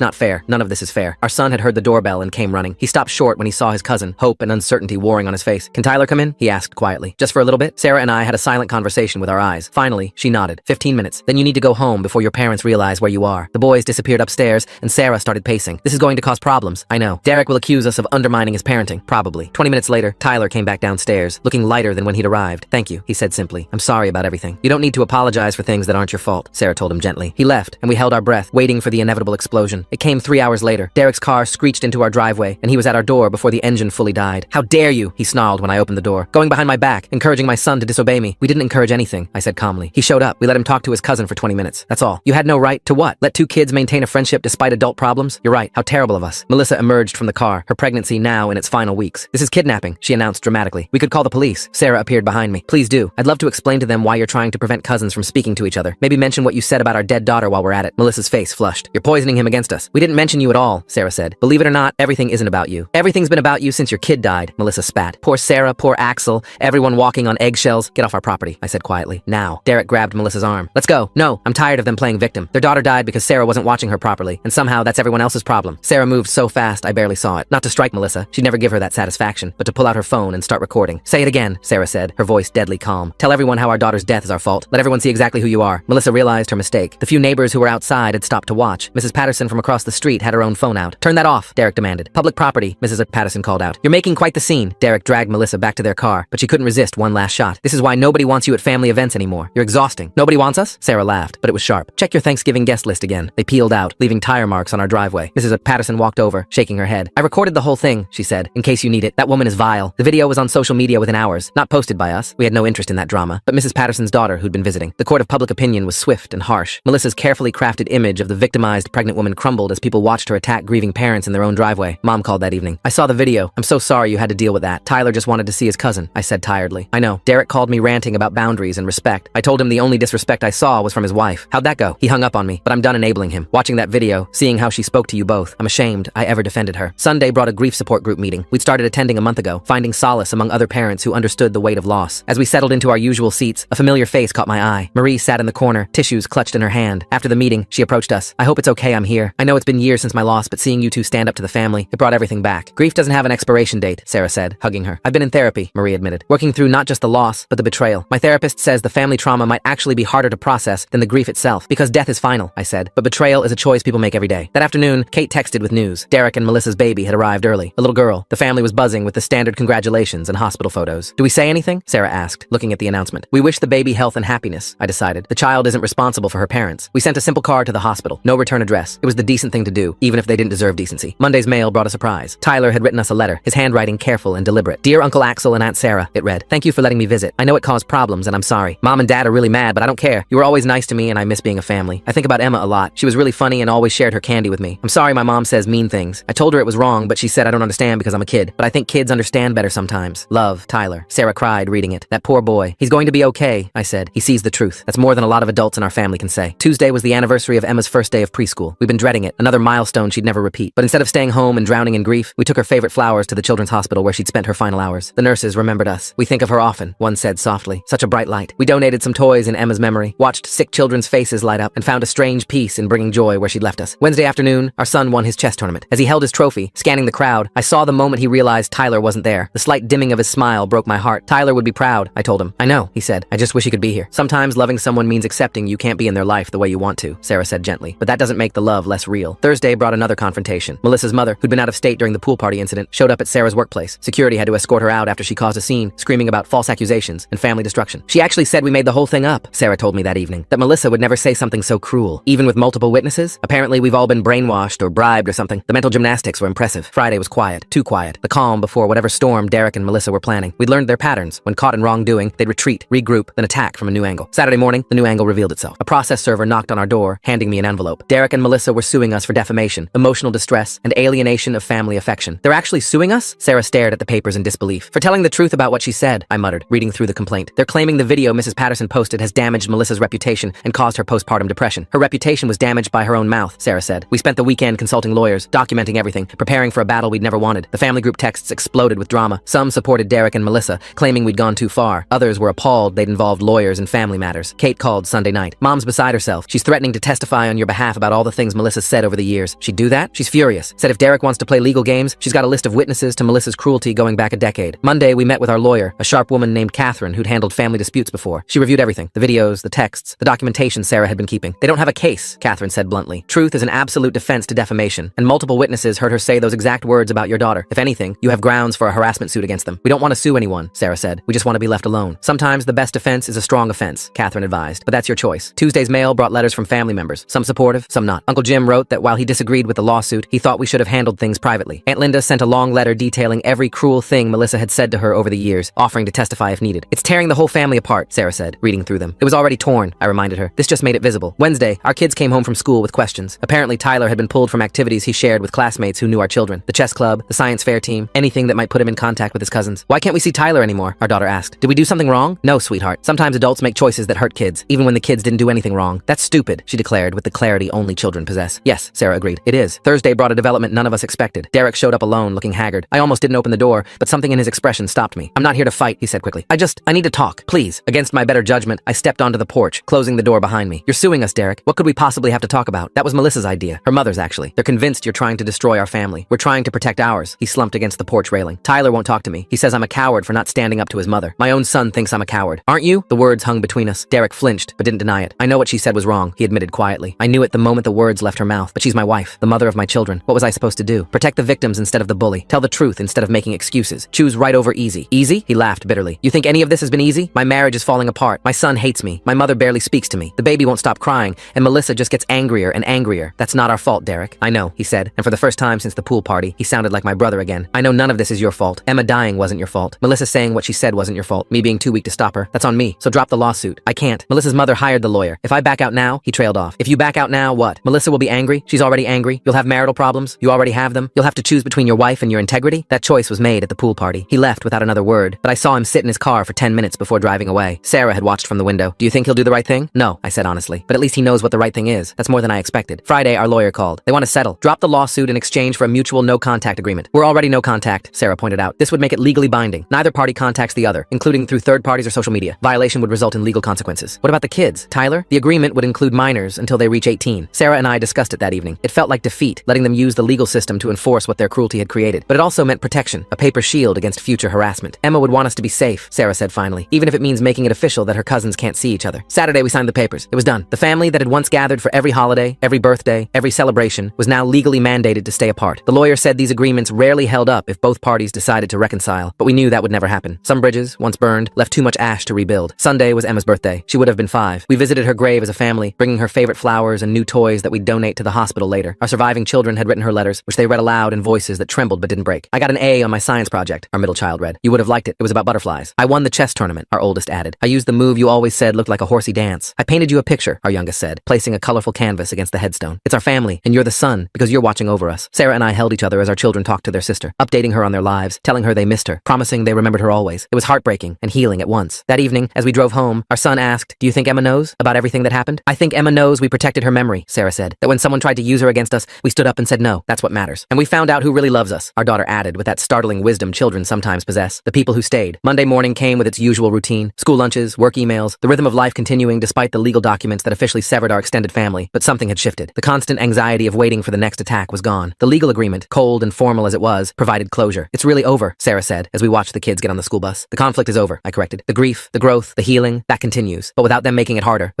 not fair. None of this is fair. Our son had heard the doorbell and came running. He stopped short when he saw his cousin, hope and uncertainty warring on his face. Can Tyler come in? He asked quietly. Just for a little bit? Sarah and I had a silent conversation with our eyes. Finally, she nodded. 15 minutes. Then you need to go home before your parents realize where you are. The boys disappeared upstairs and Sarah started pacing. This is going to cause problems. I know. Derek will accuse us of undermining his parenting. Probably. 20 minutes later, Tyler came back downstairs, looking lighter than when he'd arrived. Thank you, he said simply. I'm sorry about everything. You don't need to apologize for things that aren't your fault, Sarah told him gently. He left, and we held our breath, waiting for the inevitable explosion. It came 3 hours later. Derek's car screeched into our driveway, and he was at our door before the engine fully died. How dare you, he snarled when I opened the door, going behind my back, encouraging my son to disobey me. We didn't encourage anything, I said calmly. He showed up. We let him talk to his cousin for 20 minutes. That's all. You had no right to what? Let two kids maintain a friendship despite adult problems? You're right. How terrible of us. Melissa emerged from the car, her pregnancy now in its final weeks. This is kidnapping, she announced dramatically. We could call the police. Sarah appeared behind me. Please do. I'd love to explain to them why you're trying to prevent cousins from speaking to each other. Maybe mention what you said about our dead daughter while we're at it. Melissa's face flushed. You're poisoning him against us. We didn't mention you at all, Sarah said. Believe it or not, everything isn't about you. Everything's been about you since your kid died, Melissa spat. Poor Sarah, poor Axel, everyone walking on eggshells. Get off our property, I said quietly. Now. Derek grabbed Melissa's arm. Let's go. No, I'm tired of them playing victim. Their daughter died because Sarah wasn't watching her properly, and somehow that's everyone else's problem. Sarah moved so fast I barely saw it. Not to strike Melissa, she'd never give her that satisfaction, but to pull out her phone and start recording. Say it again, Sarah said, her voice deadly calm. Tell everyone how our daughter's death is our fault. Let everyone see exactly who you are. Melissa realized her mistake. The few neighbors who were outside had stopped to watch. Mrs. Patterson from across the street had her own phone out. Turn that off, Derek demanded. Public property, Mrs. Patterson called out. You're making quite the scene. Derek dragged Melissa back to their car, but she couldn't resist one last shot. This is why nobody wants you at family events anymore. You're exhausting. Nobody wants us? Sarah laughed, but it was sharp. Check your Thanksgiving guest list again. They peeled out, leaving tire marks on our driveway. Mrs. Patterson walked over, shaking her head. I recorded the whole thing, she said, in case you need it. That woman is vile. The video was on social media within hours, not posted by us. We had no interest in that drama, but Mrs. Patterson's daughter who'd been visiting. The court of public opinion was swift and harsh. Melissa's carefully crafted image of the victimized pregnant woman crumbled as people watched her attack grieving parents in their own driveway. Mom called that evening. I saw the video. I'm so sorry you had to deal with that. Tyler just wanted to see his cousin, I said tiredly. I know. Derek called me ranting about boundaries and respect. I told him the only disrespect I saw was from his wife. How'd that go? He hung up on me, but I'm done enabling him. Watching that video, seeing how she spoke to you both, I'm ashamed I ever defended her. Sunday brought a grief support group meeting. We'd started attending a month ago, finding solace among other parents who understood the weight of loss. As we settled into our usual seats, a familiar face caught my eye. Marie sat in the corner, tissues clutched in her hand. After the meeting, she approached us. I hope it's okay I'm here. I know it's been years since my loss, but seeing you two stand up to the family, it brought everything back. Grief doesn't have an expiration date, Sarah said, hugging her. I've been in therapy, Marie admitted, working through not just the loss, but the betrayal. My therapist says the family trauma might actually be harder to process than the grief itself, because death is final, I said, but betrayal is a choice people make every day. That afternoon, Kate texted with news. Derek and Melissa's baby had arrived early. A little girl. The family was buzzing with the standard congratulations and hospital photos. Do we say anything? Sarah asked, looking at the announcement. We wish the baby health and happiness, I decided. The child isn't responsible for her parents. We sent a simple card to the hospital. No return address. It was the decent thing to do, even if they didn't deserve decency. Monday's mail brought a surprise. Tyler had written us a letter, his handwriting careful and deliberate. Dear Uncle Axel and Aunt Sarah, it read. Thank you for letting me visit. I know it caused problems and I'm sorry. Mom and Dad are really mad, but I don't care. You were always nice to me and I miss being a family. I think about Emma a lot. She was really funny and always shared her candy with me. I'm sorry my mom says mean things. I told her it was wrong, but she said I don't understand because I'm a kid. But I think kids understand better sometimes. Love, Tyler. Sarah cried reading it. That poor boy. He's going to be okay, I said. He sees the truth. That's more than a lot of adults in our family can say. Tuesday was the anniversary of Emma's first day of preschool. We've been dreading it. Another milestone she'd never repeat. But instead of staying home and drowning in grief, we took her favorite flowers to the children's hospital where she'd spent her final hours. The nurses remembered us. We think of her often, one said softly. Such a bright light. We donated some toys in Emma's memory, watched sick children's faces light up, and found a strange peace in bringing joy where she'd left us. Wednesday afternoon, our son won his chess tournament. As he held his trophy, scanning the crowd, I saw the moment he realized Tyler wasn't there. The slight dimming of his smile broke my heart. Tyler would be proud, I told him. I know, he said. I just wish he could be here. Sometimes loving someone means accepting you can't be in their life the way you want to, Sarah said gently. But that doesn't make the love less real. Thursday brought another confrontation. Melissa's mother, who'd been out of state during the pool party incident, showed up at Sarah's workplace. Security had to escort her out after she caused a scene, screaming about false accusations and family destruction. She actually said we made the whole thing up, Sarah told me that evening. That Melissa would never say something so cruel, even with multiple witnesses. Apparently we've all been brainwashed or bribed or something. The mental gymnastics were impressive. Friday was quiet, too quiet. The calm before whatever storm Derek and Melissa were planning. We'd learned their patterns. When caught in wrongdoing, they'd retreat, regroup, then attack from a new angle. Saturday morning, the new angle revealed itself. A process server knocked on our door, handing me an envelope. Derek and Melissa were suing us for defamation, emotional distress, and alienation of family affection. They're actually suing us? Sarah stared at the papers in disbelief. For telling the truth about what she said, I muttered, reading through the complaint. They're claiming the video Mrs. Patterson posted has damaged Melissa's reputation and caused her postpartum depression. Her reputation was damaged by her own mouth, Sarah said. We spent the weekend consulting lawyers, documenting everything, preparing for a battle we'd never wanted. The family group texts exploded with drama. Some supported Derek Derek and Melissa, claiming we'd gone too far. Others were appalled they'd involved lawyers and family matters. Kate called Sunday night. Mom's beside herself. She's threatening to testify on your behalf about all the things Melissa said over the years. She'd do that? She's furious. Said if Derek wants to play legal games, she's got a list of witnesses to Melissa's cruelty going back a decade. Monday, we met with our lawyer, a sharp woman named Catherine who'd handled family disputes before. She reviewed everything. The videos, the texts, the documentation Sarah had been keeping. They don't have a case, Catherine said bluntly. Truth is an absolute defense to defamation, and multiple witnesses heard her say those exact words about your daughter. If anything, you have grounds for a harassment suit against them. We don't want to sue anyone, Sarah said. We just want to be left alone. Sometimes the best defense is a strong offense, Catherine advised, but that's your choice. Tuesday's mail brought letters from family members, some supportive, some not. Uncle Jim wrote that while he disagreed with the lawsuit, he thought we should have handled things privately. Aunt Linda sent a long letter detailing every cruel thing Melissa had said to her over the years, offering to testify if needed. It's tearing the whole family apart, Sarah said, reading through them. It was already torn, I reminded her. This just made it visible. Wednesday, our kids came home from school with questions. Apparently, Tyler had been pulled from activities he shared with classmates who knew our children. The chess club, the science fair team, anything that might put him in contact with his cousins. Why can't we see Tyler anymore? Our daughter asked. Did we do something wrong? No, sweetheart. Sometimes adults make choices that hurt kids, even when the kids didn't do anything wrong. That's stupid, she declared with the clarity only children possess. Yes, Sarah agreed. It is. Thursday brought a development none of us expected. Derek showed up alone, looking haggard. I almost didn't open the door, but something in his expression stopped me. I'm not here to fight, he said quickly. I need to talk, please. Against my better judgment, I stepped onto the porch, closing the door behind me. You're suing us, Derek. What could we possibly have to talk about? That was Melissa's idea. Her mother's, actually. They're convinced you're trying to destroy our family. We're trying to protect ours. He slumped against the porch railing. Tyler won't talk to me. He says I'm a coward for not standing up to his mother. My own son thinks I'm a coward. Aren't you? The words hung between us. Derek flinched, but didn't deny it. I know what she said was wrong, he admitted quietly. I knew it the moment the words left her mouth, but she's my wife, the mother of my children. What was I supposed to do? Protect the victims instead of the bully. Tell the truth instead of making excuses. Choose right over easy. Easy? He laughed bitterly. You think any of this has been easy? My marriage is falling apart. My son hates me. My mother barely speaks to me. The baby won't stop crying, and Melissa just gets angrier and angrier. That's not our fault, Derek. I know, he said, and for the first time since the pool party, he sounded like my brother again. I know none of this is your fault. Emma dying wasn't your fault. Melissa saying what she said wasn't your fault. Me being too weak to stop her. That's on me. So drop the lawsuit. I can't. Melissa's mother hired the lawyer. If I back out now, he trailed off. If you back out now, what? Melissa will be angry? She's already angry. You'll have marital problems. You already have them. You'll have to choose between your wife and your integrity. That choice was made at the pool party. He left without another word, but I saw him sit in his car for 10 minutes before driving away. Sarah had watched from the window. Do you think he'll do the right thing? No, I said honestly. But at least he knows what the right thing is. That's more than I expected. Friday, our lawyer called. They want to settle. Drop the lawsuit in exchange for a mutual no-contact agreement. We're already no contact, Sarah pointed out. This would make it legally binding. Neither party contacts the other, including through third parties or social media. Violation would result in legal consequences. What about the kids? Tyler? The agreement would include minors until they reach 18. Sarah and I discussed it that evening. It felt like defeat, letting them use the legal system to enforce what their cruelty had created. But it also meant protection, a paper shield against future harassment. Emma would want us to be safe, Sarah said finally, even if it means making it official that her cousins can't see each other. Saturday, we signed the papers. It was done. The family that had once gathered for every holiday, every birthday, every celebration was now legally mandated to stay apart. The lawyer said these agreements rarely held up if both parties decided to reconcile, but we knew that would never happen. Some bridges, once burned, left too much ash to rebuild. Sunday was Emma's birthday. She would have been 5. We visited her grave as a family, bringing her favorite flowers and new toys that we'd donate to the hospital later. Our surviving children had written her letters, which they read aloud in voices that trembled but didn't break. I got an A on my science project, our middle child read. You would have liked it. It was about butterflies. I won the chess tournament, our oldest added. I used the move you always said looked like a horsey dance. I painted you a picture, our youngest said, placing a colorful canvas against the headstone. It's our family, and you're the son, because you're watching over us. Sarah and I held each other as our children talked to their sister, updating her on their lives, telling her they missed her, promising they remembered her always. It was heartbreaking and healing at once. That evening, as we drove home, our son asked, do you think Emma knows about everything that happened? I think Emma knows we protected her memory, Sarah said, that when someone tried to use her against us, we stood up and said no, that's what matters. And we found out who really loves us, our daughter added with that startling wisdom children sometimes possess, the people who stayed. Monday morning came with its usual routine, school lunches, work emails, the rhythm of life continuing despite the legal documents that officially severed our extended family, but something had shifted. The constant anxiety of waiting for the next attack was gone. The legal agreement, cold and formal as it was, provided closure. It's really over, Sarah said, as we watched the kids get on the school bus. The conflict is over, I corrected. The grief, the growth, the healing, that continues. But without them making it harder,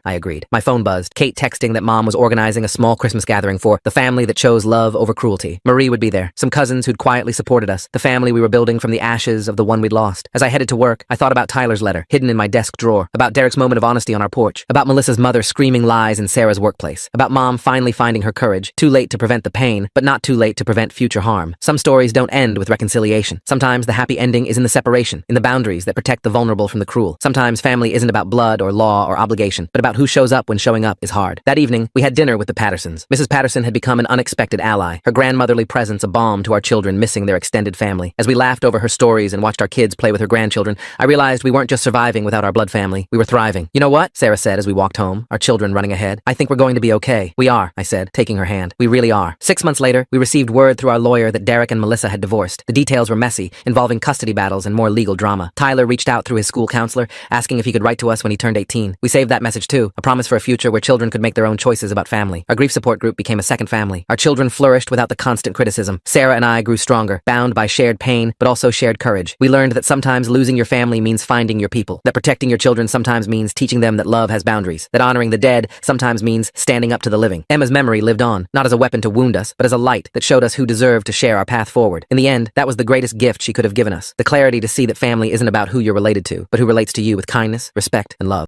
I agreed. My phone buzzed, Kate texting that Mom was organizing a small Christmas gathering for the family that chose love over cruelty. Marie would be there, some cousins who'd quietly supported us, the family we were building from the ashes of the one we'd lost. As I headed to work, I thought about Tyler's letter, hidden in my desk drawer, about Derek's moment of honesty on our porch, about Melissa's mother screaming lies in Sarah's workplace, about Mom finally finding her courage, too late to prevent the pain, but not too late to prevent future harm. Some stories don't end with reconciliation. Sometimes the happy ending is in the separation, in the boundaries that protect the vulnerable from the cruel. Sometimes family isn't about blood or law or obligation, but about who shows up when showing up is hard. That evening, we had dinner with the Pattersons. Mrs. Patterson had become an unexpected ally, her grandmotherly presence a balm to our children missing their extended family. As we laughed over her stories and watched our kids play with her grandchildren, I realized we weren't just surviving without our blood family. We were thriving. You know what? Sarah said as we walked home, our children running ahead. I think we're going to be okay. We are, I said, taking her hand. We really are. 6 months later, we received word through our lawyer that Derek and Melissa had divorced. The details were messy, messy, involving custody battles and more legal drama. Tyler reached out through his school counselor, asking if he could write to us when he turned 18. We saved that message too, a promise for a future where children could make their own choices about family. Our grief support group became a second family. Our children flourished without the constant criticism. Sarah and I grew stronger, bound by shared pain, but also shared courage. We learned that sometimes losing your family means finding your people, that protecting your children sometimes means teaching them that love has boundaries, that honoring the dead sometimes means standing up to the living. Emma's memory lived on, not as a weapon to wound us, but as a light that showed us who deserved to share our path forward. In the end, that was the greatest gift she could have given us, the clarity to see that family isn't about who you're related to, but who relates to you with kindness, respect, and love.